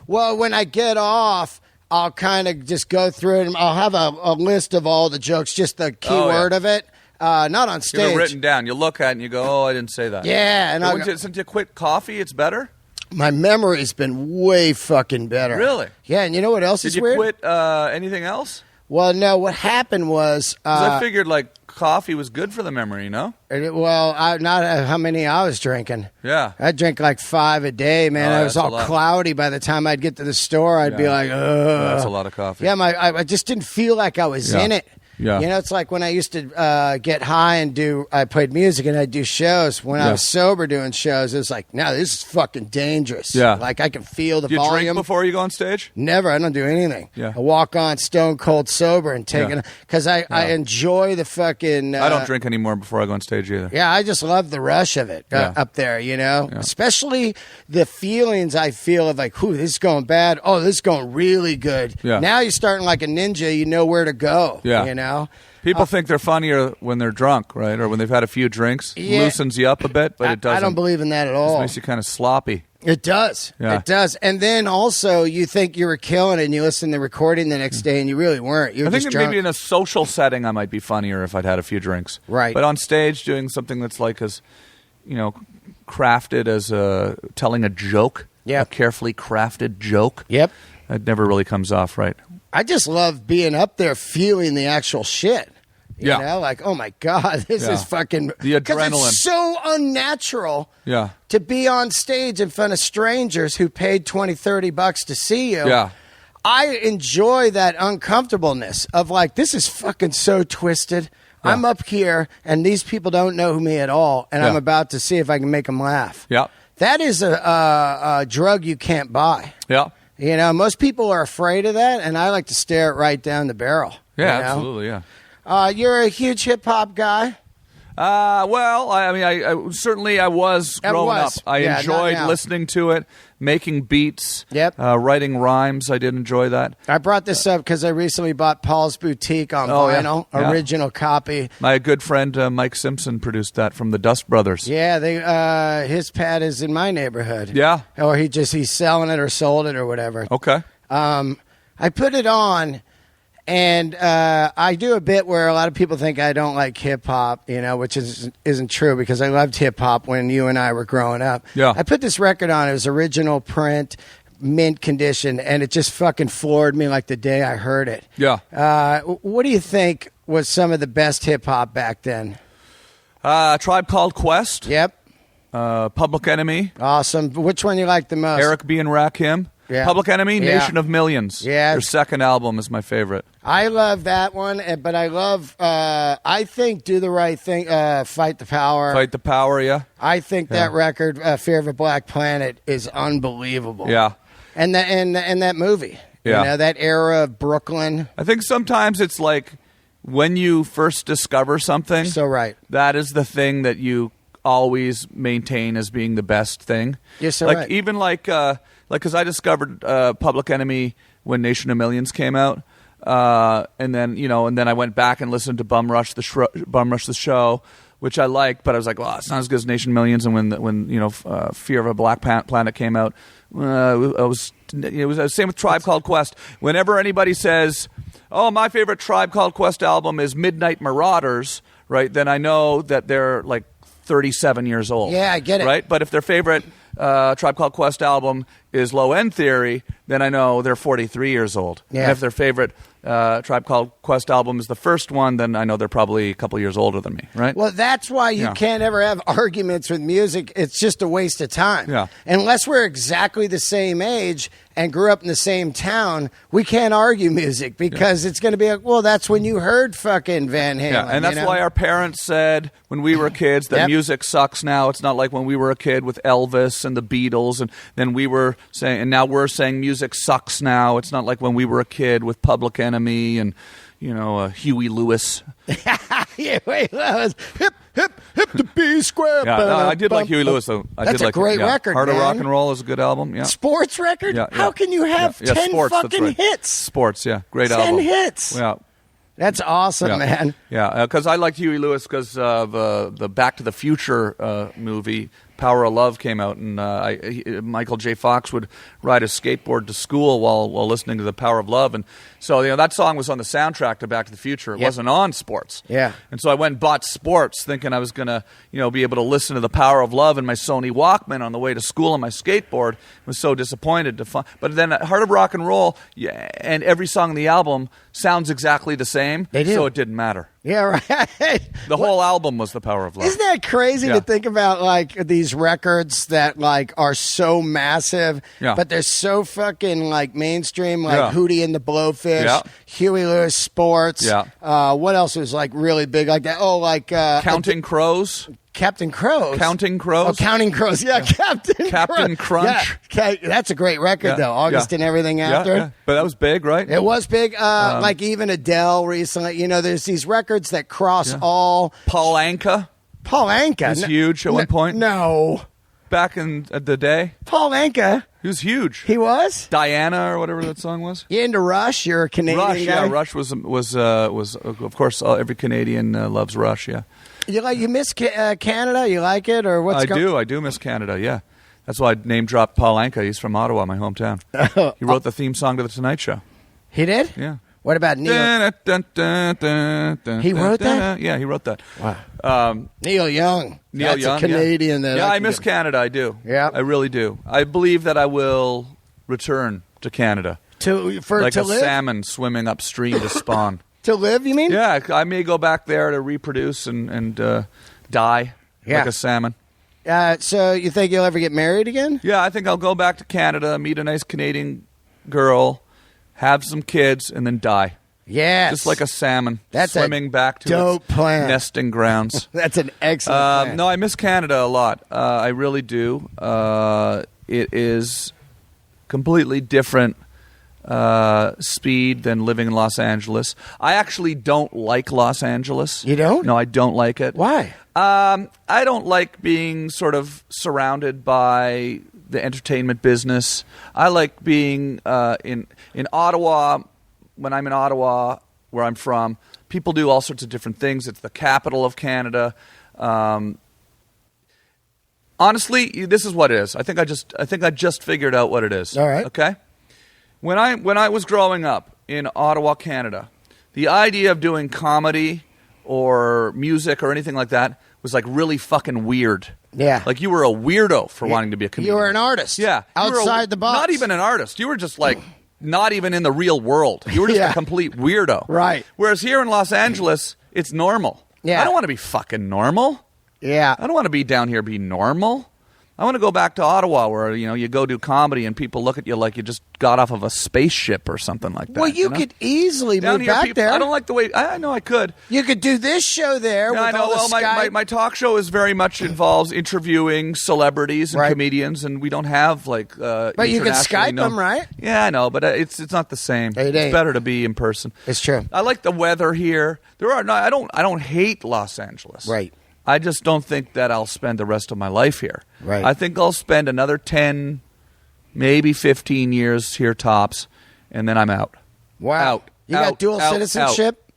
Well, when I get off, I'll kind of just go through it, and I'll have a list of all the jokes, just the key word of it. Not on stage. You have it written down. You look at it and you go, oh, I didn't say that. Yeah. And since you quit coffee, it's better? My memory's been way fucking better. Really? Yeah, and you know what else is weird? Did you quit anything else? Well, no, what happened was... 'Cause I figured, coffee was good for the memory, you know? Not how many I was drinking. Yeah. I drink 5 a day, man. I was all cloudy by the time I'd get to the store. I'd be like, ugh. That's a lot of coffee. Yeah, I just didn't feel like I was in it. Yeah. It's like when I used to get high and I played music and I'd do shows. When I was sober doing shows, it was like, no, this is fucking dangerous. Yeah. Like I can feel the Do you volume. drink before you go on stage? Never. I don't do anything. Yeah. I walk on stone cold sober and take it because I enjoy the fucking. I don't drink anymore before I go on stage either. Yeah, I just love the rush of it up there, especially the feelings I feel of like, ooh, this is going bad. Oh, this is going really good. Yeah. Now you're starting like a ninja. You know where to go. Yeah. People think they're funnier when they're drunk, right? Or when they've had a few drinks. Yeah. Loosens you up a bit, but it doesn't. I don't believe in that at It all. makes you kind of sloppy. It does. Yeah. It does. And then also you think you were killing it and you listen to the recording the next day and you really weren't. You were I think just drunk. maybe in a social setting I might be funnier if I'd had a few drinks. Right. But on stage doing something that's as, crafted as telling a joke. Yeah. A carefully crafted joke. Yep. It never really comes off right. I just love being up there feeling the actual shit. You know, like, oh my God, this is fucking... The adrenaline. 'Cause it's so unnatural to be on stage in front of strangers who paid $20-$30 to see you. Yeah. I enjoy that uncomfortableness of like, this is fucking so twisted. Yeah. I'm up here and these people don't know me at all, and I'm about to see if I can make them laugh. Yeah. That is a drug you can't buy. Yeah. Most people are afraid of that, and I like to stare it right down the barrel. Yeah, absolutely, yeah. You're a huge hip-hop guy? Well, I certainly I was growing up. I enjoyed listening to it, making beats, writing rhymes. I did enjoy that. I brought this up because I recently bought Paul's Boutique on vinyl, original copy. My good friend Mike Simpson produced that from the Dust Brothers. Yeah, his pad is in my neighborhood. Yeah. Or he's selling it or sold it or whatever. Okay. I put it on. And I do a bit where a lot of people think I don't like hip-hop, which isn't true because I loved hip-hop when you and I were growing up. Yeah. I put this record on. It was original print, mint condition, and it just fucking floored me like the day I heard it. Yeah. What do you think was some of the best hip-hop back then? Tribe Called Quest. Yep. Public Enemy. Awesome. Which one you like the most? Eric B. and Rakim. Yeah. Public Enemy, Yeah. Nation of Millions. Yeah. Their second album is my favorite. I love that one, but I love, I think Do the Right Thing, Fight the Power. Fight the Power, yeah. I think that record, Fear of a Black Planet, is unbelievable. Yeah. And that movie. Yeah. You know, that era of Brooklyn. I think sometimes it's like when you first discover something. So right. That is the thing that you always maintain as being the best thing. You're so like right. even like because I discovered Public Enemy when Nation of Millions came out, and then I went back and listened to Bum Rush the show, which I liked, but I was like, well, it's not as good as Nation of Millions. And when Fear of a Black Planet came out, it was the same with Tribe Called Quest. Whenever anybody says, "Oh, my favorite Tribe Called Quest album is Midnight Marauders," right? Then I know that they're like 37 years old. Yeah, I get it. Right? But if their favorite Tribe Called Quest album is Low End Theory, then I know they're 43 years old. Yeah. And if their favorite Tribe Called Quest album is the first one, then I know they're probably a couple years older than me, right? Well, that's why you can't ever have arguments with music. It's just a waste of time. Yeah. Unless we're exactly the same age and grew up in the same town, we can't argue music because it's going to be like, well, that's when you heard fucking Van Halen. Yeah, and that's why our parents said when we were kids that music sucks now. It's not like when we were a kid with Elvis and the Beatles, and then we were saying, and now we're saying music sucks now. It's not like when we were a kid with Public Enemy and Huey Lewis. Huey Lewis, hip hip hip to B square. Yeah, no, I did like Huey Lewis though. That's a great record. Heart man. of Rock and Roll is a good album. Yeah. Sports record. Yeah, How can you have 10 Sports, fucking hits? Sports, yeah, great 10 album. hits. Yeah. That's awesome, Yeah. man. Yeah, because I liked Huey Lewis because of the Back to the Future movie. Power of Love came out, and Michael J. Fox would ride his skateboard to school while listening to the Power of Love, and so that song was on the soundtrack to Back to the Future. It wasn't on Sports. Yeah, and so I went and bought Sports, thinking I was gonna be able to listen to the Power of Love in my Sony Walkman on the way to school on my skateboard. I was so disappointed to find, but then Heart of Rock and Roll, and every song in the album sounds exactly the same. They do. So it didn't matter. Yeah, right. The whole album was the Power of Love. Isn't that crazy to think about, like, these records that, like, are so massive, but they're so fucking, like, mainstream, like Hootie and the Blowfish, Huey Lewis Sports. What else was, like, really big like that? Oh, like... Counting Crows. Captain Crows. Counting Crows. Oh, Counting Crows. Yeah, Captain Crunch. Yeah. That's a great record, though. August and everything after. Yeah. But that was big, right? It was big. Like even Adele recently. There's these records that cross all. Paul Anka. Paul Anka. Was huge at one point. No. Back in the day. Paul Anka. He was huge. He was? Diana or whatever that song was. You into Rush? You're a Canadian guy? Yeah, Rush was of course every Canadian loves Rush, yeah. You miss Canada? You like it, or what's going? I do miss Canada. Yeah, that's why I name dropped Paul Anka. He's from Ottawa, my hometown. He wrote the theme song to the Tonight Show. He did? Yeah. What about Neil? He wrote that? Yeah, he wrote that. Wow. Neil Young. That's a Canadian. Yeah, I miss Canada. I do. Yeah, I really do. I believe that I will return to Canada to live? salmon swimming upstream to spawn. To live, you mean? Yeah, I may go back there to reproduce and die like a salmon. So you think you'll ever get married again? Yeah, I think I'll go back to Canada, meet a nice Canadian girl, have some kids, and then die. Yes. Just like a salmon. That's swimming back to its nesting grounds. That's an excellent plan. No, I miss Canada a lot. I really do. It is completely different speed than living in Los Angeles. I actually don't like Los Angeles. You don't? No, I don't like it. Why? I don't like being sort of surrounded by the entertainment business. I like being in Ottawa. When I'm in Ottawa, where I'm from, people do all sorts of different things. It's the capital of Canada. Honestly, this is what it is. I think I just figured out what it is. All right. Okay. When I was growing up in Ottawa, Canada, the idea of doing comedy or music or anything like that was like really fucking weird. Yeah. Like you were a weirdo for wanting to be a comedian. You were an artist. Yeah. Outside the box. Not even an artist. You were just like not even in the real world. You were just a complete weirdo. Right. Whereas here in Los Angeles, it's normal. Yeah. I don't want to be fucking normal. Yeah. I don't want to be down here be normal. I want to go back to Ottawa where, you go do comedy and people look at you like you just got off of a spaceship or something like that. Well, you could easily Down move here, back there. I don't like the way... I know I could. You could do this show there with I know. all the Well, Skype. my talk show is very much involves interviewing celebrities and comedians, and we don't have like. But you can Skype them, right? Yeah, I know, but it's not the same. It ain't. It's better to be in person. It's true. I like the weather here. I don't hate Los Angeles. Right. I just don't think that I'll spend the rest of my life here. Right. I think I'll spend another 10, maybe 15 years here tops, and then I'm out. Wow. You got dual citizenship?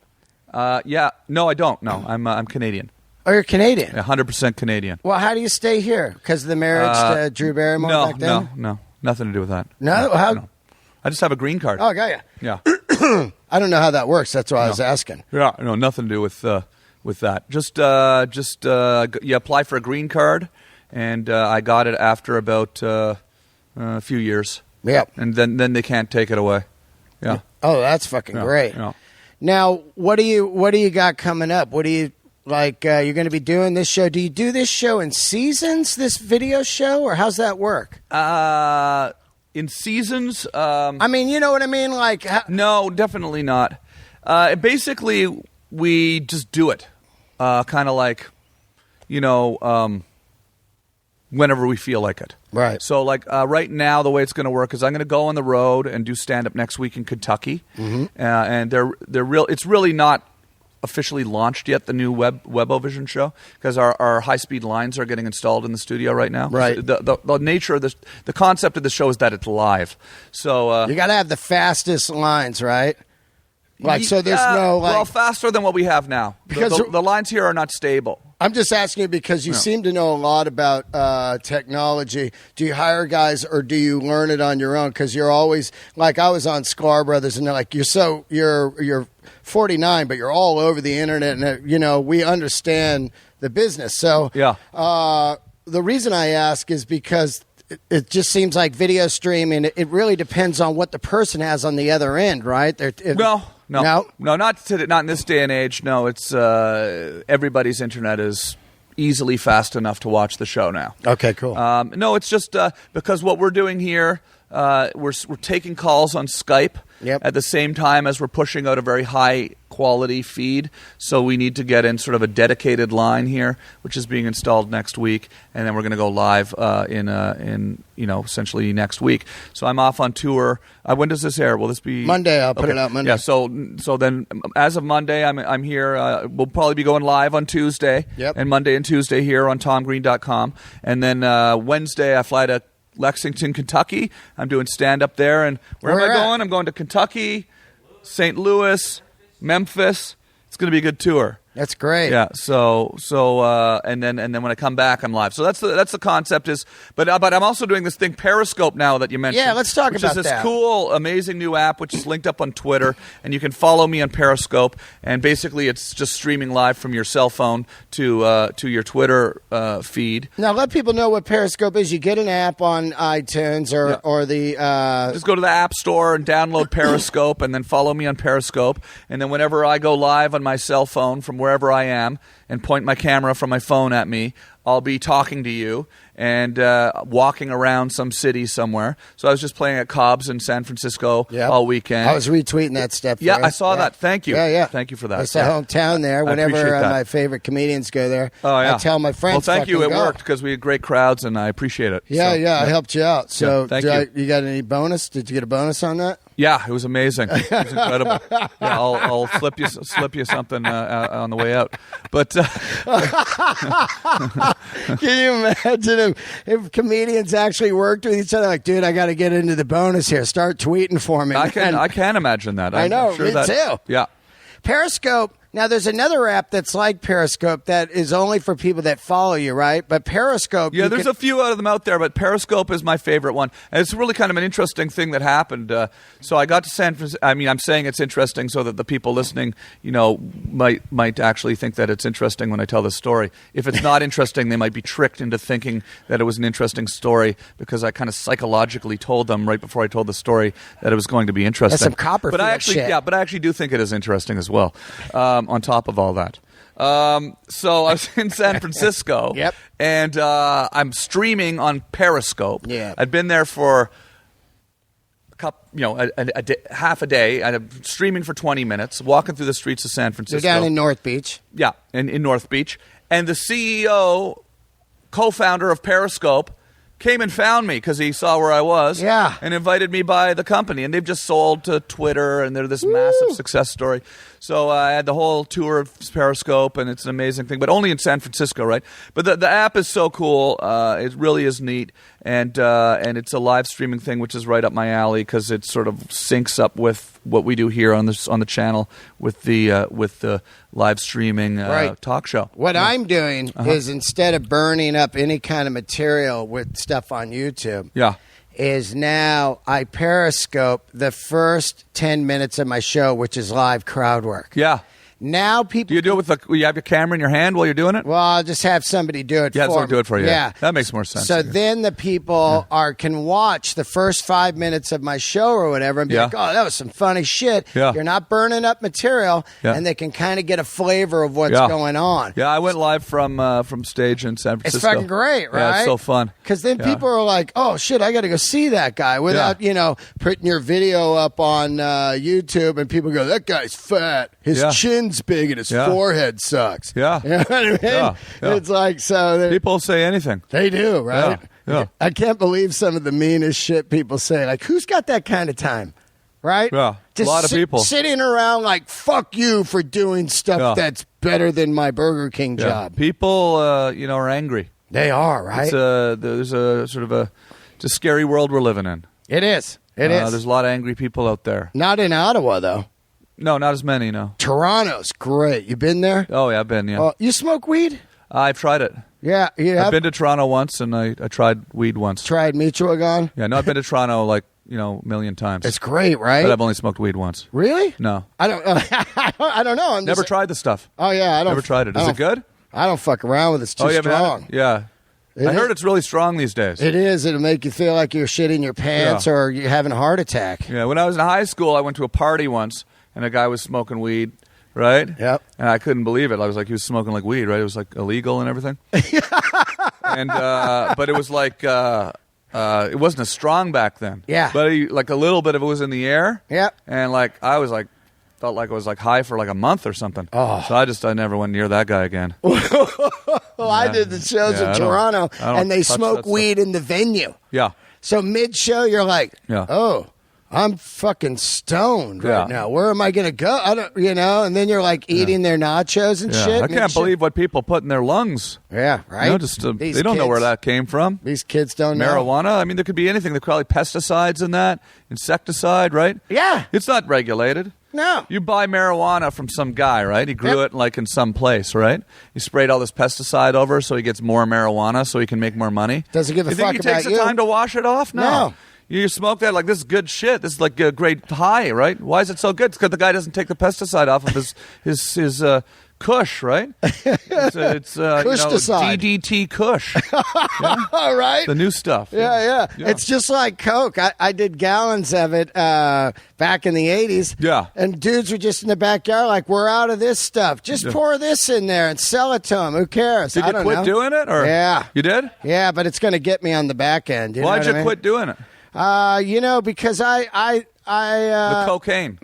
Yeah. No, I don't. No, I'm Canadian. Oh, you're Canadian? 100% Canadian. Well, how do you stay here? Because of the marriage to Drew Barrymore back then? No. Nothing to do with that. No? How? No. I just have a green card. Oh, I got you. Yeah. I don't know how that works. That's why I was asking. Yeah, no, nothing to do with that. Just you apply for a green card, and I got it after about a few years. Yeah. And then they can't take it away. Yeah. Oh, that's fucking great. Yeah. Now, what do you got coming up? What do you like? You're going to be doing this show. Do you do this show in seasons? This video show, or how's that work? In seasons. I mean, you know what I mean. Like, no, definitely not. Basically, we just do it, kind of like, whenever we feel like it. Right. So, like right now, the way it's going to work is I'm going to go on the road and do stand up next week in Kentucky, and it's really not officially launched yet, the new WEBOVISION show, because our high-speed lines are getting installed in the studio right now. Right. So the nature of this, the concept of the show is that it's live. So you got to have the fastest lines, right? Like, so there's no like. Well, faster than what we have now. Because the lines here are not stable. I'm just asking you because you seem to know a lot about technology. Do you hire guys or do you learn it on your own? Because you're always like, I was on Sklar Brothers, and they're like, you're 49, but you're all over the internet, and we understand the business. So the reason I ask is because it just seems like video streaming. It really depends on what the person has on the other end, right? No, not in this day and age. No, it's everybody's internet is easily fast enough to watch the show now. Okay, cool. No, it's just because what we're doing here, we're taking calls on Skype at the same time as we're pushing out a very high quality feed. So we need to get in sort of a dedicated line here, which is being installed next week, and then we're going to go live in essentially next week. So I'm off on tour. When does this air? Will this be Monday? I'll put it out Monday. Yeah. So then, as of Monday, I'm here. We'll probably be going live on Tuesday, and Monday and Tuesday here on TomGreen.com, and then Wednesday I fly to Lexington, Kentucky. I'm doing stand-up there. And where am I going? I'm going to Kentucky, St. Louis, Memphis. It's going to be a good tour. That's great. Yeah. So and then when I come back, I'm live. So that's the concept is. But I'm also doing this thing Periscope now that you mentioned. Yeah, let's talk about that. Which is this cool, amazing new app which is linked up on Twitter, and you can follow me on Periscope. And basically, it's just streaming live from your cell phone to your Twitter feed. Now, let people know what Periscope is. You get an app on iTunes or the. Just go to the App Store and download Periscope, and then follow me on Periscope. And then whenever I go live on my cell phone from wherever I am and point my camera from my phone at me, I'll be talking to you and walking around some city somewhere. So I was just playing at Cobb's in San Francisco all weekend. I was retweeting that stuff. Yeah, I saw that. Thank you. Yeah. Thank you for that. It's a hometown there. Whenever my favorite comedians go there, I tell my friends. Well, thank you. It worked because we had great crowds, and I appreciate it. Yeah, I helped you out. So thank you. You got any bonus? Did you get a bonus on that? Yeah, it was amazing. It was incredible. Yeah, I'll slip you something on the way out. But can you imagine if comedians actually worked with each other? Like, dude, I got to get into the bonus here. Start tweeting for me. I can imagine that. I know. Sure me too. Yeah. Periscope. Now, there's another app that's like Periscope that is only for people that follow you, right? But Periscope... Yeah, there's a few of them out there, but Periscope is my favorite one. And it's really kind of an interesting thing that happened. So I got to San Francisco... I mean, I'm saying it's interesting so that the people listening, might actually think that it's interesting when I tell this story. If it's not interesting, they might be tricked into thinking that it was an interesting story because I kind of psychologically told them right before I told the story that it was going to be interesting. That's some Copperfield shit. Yeah, but I actually do think it is interesting as well. On top of all that. So I was in San Francisco. Yep. And I'm streaming on Periscope. Yeah. I'd been there for half a day. I'm streaming for 20 minutes, walking through the streets of San Francisco. You're down in North Beach. Yeah, in North Beach. And the CEO, co-founder of Periscope, came and found me because he saw where I was. Yeah. And invited me by the company. And they've just sold to Twitter, and they're this massive success story. So I had the whole tour of Periscope, and it's an amazing thing, but only in San Francisco, right? But the app is so cool. It really is neat. And it's a live streaming thing, which is right up my alley because it sort of syncs up with what we do here on the channel with the live streaming talk show. What I'm doing is instead of burning up any kind of material with stuff on YouTube, is now I Periscope the first 10 minutes of my show, which is live crowd work. Yeah. Now people... Do you do it with you have your camera in your hand while you're doing it? Well, I'll just have somebody do it for me. Somebody do it for you. Yeah. That makes more sense. So then the people can watch the first 5 minutes of my show or whatever and be like, oh, that was some funny shit. Yeah. You're not burning up material, and they can kind of get a flavor of what's going on. Yeah, I went live from stage in San Francisco. It's fucking great, right? Yeah, it's so fun. Because then people are like, oh, shit, I got to go see that guy without, putting your video up on YouTube and people go, that guy's fat. His chin's big and his forehead sucks. Yeah. You know what I mean? Yeah. It's like, so... People say anything. They do, right? Yeah. I can't believe some of the meanest shit people say. Like, who's got that kind of time? Right? Yeah. Just a lot of people. Sitting around like, fuck you for doing stuff that's better than my Burger King job. People, are angry. They are, right? There's a sort of it's a scary world we're living in. It is. It is. There's a lot of angry people out there. Not in Ottawa, though. No, not as many, no. Toronto's great. You been there? Oh, yeah, I've been, yeah. You smoke weed? I've tried it. Yeah, you have? I've been to Toronto once, and I tried weed once. Tried Michoacan? Yeah, no, I've been to Toronto a million times. It's great, right? But I've only smoked weed once. Really? No. I don't I don't know. Never tried the stuff. Oh, yeah. I don't. Never tried it. Is it good? I don't fuck around with it. It's too strong. Yeah. I heard it's really strong these days. It is. It'll make you feel like you're shitting your pants or you're having a heart attack. Yeah, when I was in high school, I went to a party once, and a guy was smoking weed, right? Yep. And I couldn't believe it. I was like, he was smoking like weed, right? It was like illegal and everything. And but it was like it wasn't as strong back then. Yeah. But like a little bit of it was in the air. Yep. And like I was like felt like I was like high for like a month or something. Oh. So I never went near that guy again. Well, I did the shows in Toronto, and they smoke weed in the venue. Yeah. So mid-show, you're like, oh, I'm fucking stoned right now. Where am I going to go? I don't, and then you're like eating their nachos and shit. I can't believe what people put in their lungs. Yeah, right? They don't know where that came from. These kids don't know. Marijuana? I mean, there could be anything. There could probably pesticides in that, insecticide, right? Yeah. It's not regulated. No. You buy marijuana from some guy, right? He grew it like in some place, right? He sprayed all this pesticide over so he gets more marijuana so he can make more money. Doesn't give a fuck about you. Think he takes the time to wash it off? No. You smoke that like this is good shit. This is like a great high, right? Why is it so good? It's because the guy doesn't take the pesticide off of his Kush, right? It's DDT Kush. All right. The new stuff. Yeah. It's just like Coke. I did gallons of it back in the 80s. Yeah. And dudes were just in the backyard like, we're out of this stuff. Just pour this in there and sell it to them. Who cares? Did you quit doing it? Or? Yeah. You did? Yeah, but it's going to get me on the back end. Why'd you quit doing it? Because I the cocaine.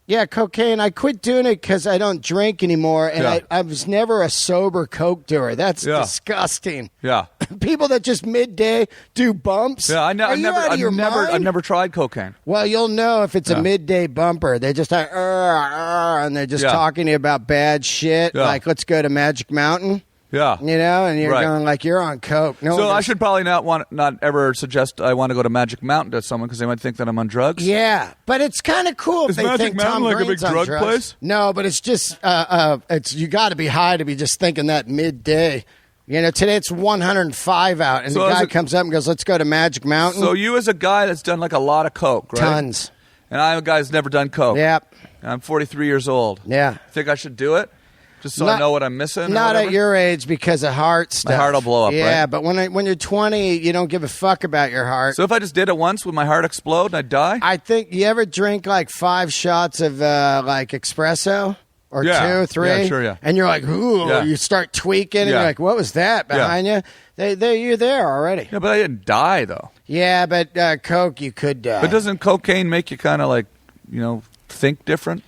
Yeah, cocaine. I quit doing it because I don't drink anymore, and I was never a sober coke doer. That's disgusting. Yeah. People that just midday do bumps. Yeah, I've never tried cocaine. Well, you'll know if it's a midday bumper. They just like, and they're just talking to you about bad shit. Yeah. Like, let's go to Magic Mountain. Yeah. And you're going like, you're on coke. No, so I should probably not ever suggest I want to go to Magic Mountain to someone because they might think that I'm on drugs. Yeah, but it's kind of cool if they Magic think Mountain Tom like Green's a big drug drugs. Place? No, but it's just you got to be high to be just thinking that midday. Today it's 105 out, and the guy comes up and goes, "Let's go to Magic Mountain." So you, as a guy that's done like a lot of coke, right? Tons. And I'm a guy that's never done coke. Yep. I'm 43 years old. Yeah. Think I should do it? Just so I know what I'm missing? Not at your age because of heart stuff. My heart will blow up, yeah, right? but when you're 20, you don't give a fuck about your heart. So if I just did it once, would my heart explode and I'd die? I think, you ever drink like 5 shots of like espresso? or 2, 3. Yeah, sure, yeah. And you're like, ooh, Yeah. you start tweaking, and you're like, what was that behind you? You're there already. Yeah, but I didn't die, though. Yeah, but Coke, you could die. But doesn't cocaine make you kind of like, think different?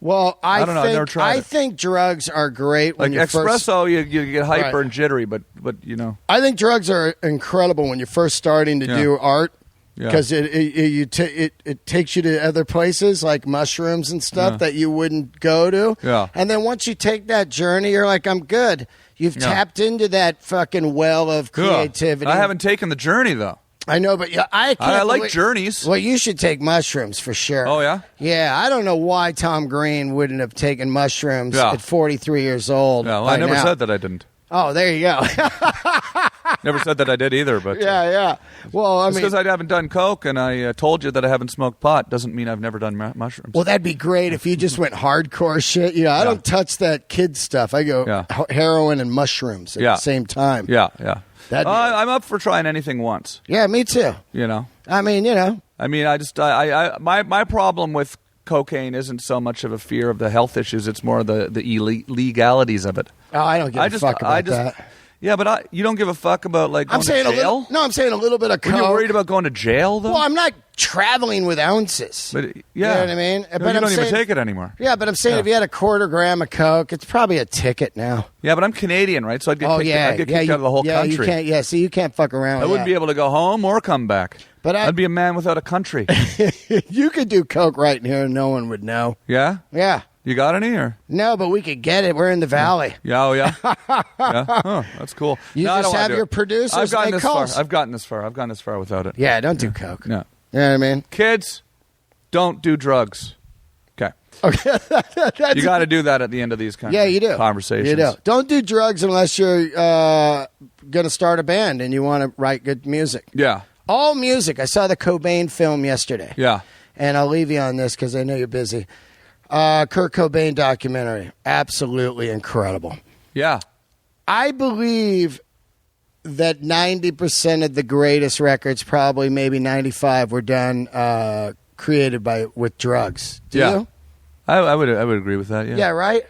Well, I don't know. I've never tried it. think drugs are great when Like you espresso, you get hyper Right. and jittery, but I think drugs are incredible when you're first starting to do art because it takes you to other places like mushrooms and stuff that you wouldn't go to. Yeah. And then once you take that journey, you're like, I'm good. You've tapped into that fucking well of creativity. I haven't taken the journey though. I know, but I can't. I like journeys. Well, you should take mushrooms for sure. Oh, yeah? Yeah, I don't know why Tom Green wouldn't have taken mushrooms Yeah. at 43 years old. Yeah, well, I never said that I didn't. Oh, there you go. Never said that I did either, but yeah. Well, I mean, because I haven't done coke and I told you that I haven't smoked pot doesn't mean I've never done mushrooms. well, that'd be great if you just went hardcore shit. I don't touch that kid stuff. I go heroin and mushrooms at the same time. Yeah. I'm up for trying anything once. Yeah, me too. I mean, my problem with cocaine isn't so much of a fear of the health issues. It's more the illegalities of it. Oh, I don't give a fuck about that. Yeah, but you don't give a fuck about like going I'm saying to jail? I'm saying a little bit of coke. Were you worried about going to jail though? Well, I'm not traveling with ounces. But you know what I mean? No, but you don't even take it anymore. Yeah, but I'm saying if you had a quarter gram of coke, it's probably a ticket now. Yeah, but I'm Canadian, right? So I'd get kicked out of the whole country. You can't fuck around. I wouldn't be able to go home or come back. But I'd be a man without a country. You could do coke right in here and no one would know. Yeah? Yeah. You got any or? No, but we could get it. We're in the valley. Yeah, oh yeah. Yeah. Oh, that's cool. You just have your producers I've gotten make this calls. I've gotten this far without it. Yeah, don't do coke. No. You know what I mean? Kids, don't do drugs. Okay. You got to do that at the end of these kinds of conversations. You do. Don't do drugs unless you're going to start a band and you want to write good music. Yeah. All music. I saw the Cobain film yesterday. Yeah. And I'll leave you on this because I know you're busy. Kurt Cobain documentary. Absolutely incredible. Yeah. I believe that 90% of the greatest records, probably maybe 95, were done created with drugs. Do you? I would agree with that. Yeah. Yeah, right?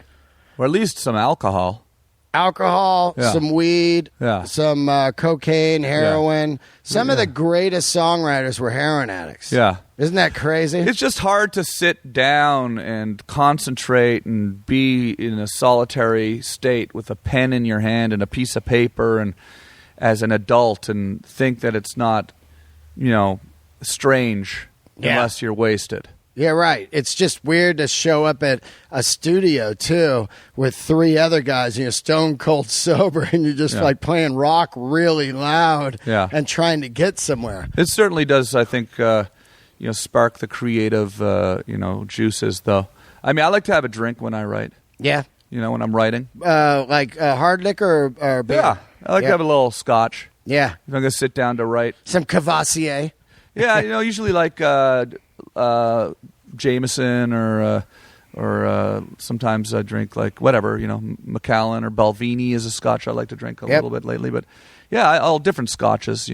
Or at least some alcohol. Alcohol, some weed, some cocaine, heroin. Yeah. Some of the greatest songwriters were heroin addicts. Yeah. Isn't that crazy? It's just hard to sit down and concentrate and be in a solitary state with a pen in your hand and a piece of paper and as an adult and think that it's not, strange unless you're wasted. Yeah, right. It's just weird to show up at a studio, too, with 3 other guys, and you're stone cold sober, and you're just like playing rock really loud and trying to get somewhere. It certainly does, I think, spark the creative, juices, though. I mean, I like to have a drink when I write. Yeah. When I'm writing. Like hard liquor or beer? Yeah. I like to have a little scotch. Yeah. If I'm going to sit down to write. Some Cavassier. Yeah, usually like Jameson or sometimes I drink like whatever, Macallan or Balvenie is a scotch I like to drink a little bit lately. But yeah, all different scotches,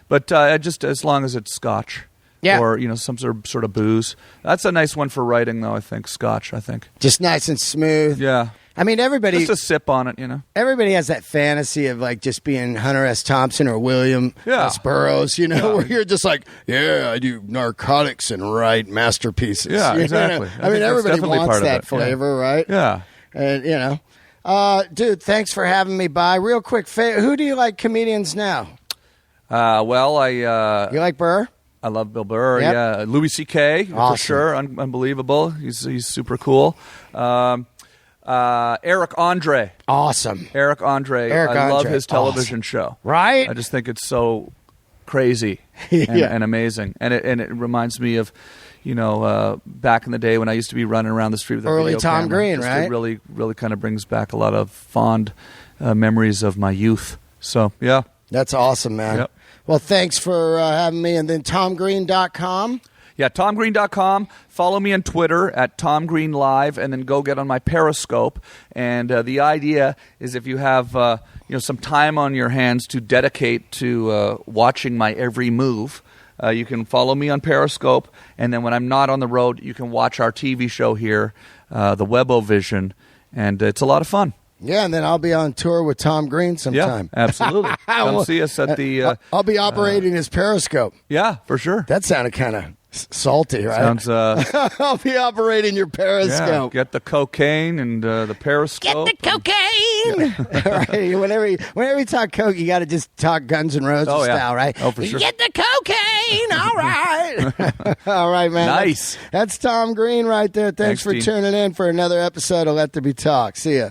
But just as long as it's scotch or, some sort of booze. That's a nice one for writing, though, I think, scotch, Just nice and smooth. Yeah. I mean, everybody... Just a sip on it, Everybody has that fantasy of, like, just being Hunter S. Thompson or William S. Burroughs, where you're just like, I do narcotics and write masterpieces. Yeah, exactly. I mean, everybody wants that flavor, right? Yeah. And, dude, thanks for having me by. Real quick, who do you like comedians now? You like Burr? I love Bill Burr, yeah. Louis C.K., for sure, unbelievable. He's super cool. Eric Andre. Awesome. Eric Andre. I love his television show. Right? I just think it's so crazy and amazing. And it reminds me of, back in the day when I used to be running around the street with a early video Tom camera. Green, right? It really, really kind of brings back a lot of fond memories of my youth. So, yeah. That's awesome, man. Yep. Well, thanks for having me. And then TomGreen.com. Yeah, TomGreen.com. Follow me on Twitter at TomGreenLive, and then go get on my Periscope. And the idea is if you have some time on your hands to dedicate to watching my every move, You can follow me on Periscope, and then when I'm not on the road, you can watch our TV show here, the WEBOVISION, and it's a lot of fun. Yeah, and then I'll be on tour with Tom Green sometime. Yeah, absolutely. Come see us at the... I'll be operating his Periscope. Yeah, for sure. That sounded kind of salty, right? Sounds... I'll be operating your Periscope. Yeah, get the cocaine and the Periscope. Get the cocaine! Right. Whenever you talk coke, you got to just talk Guns N' Roses style, right? Oh, for sure. Get the cocaine! All right. All right, man. Nice. That's Tom Green right there. Thanks for Dean. tuning in for another episode of Let There Be Talk. See ya.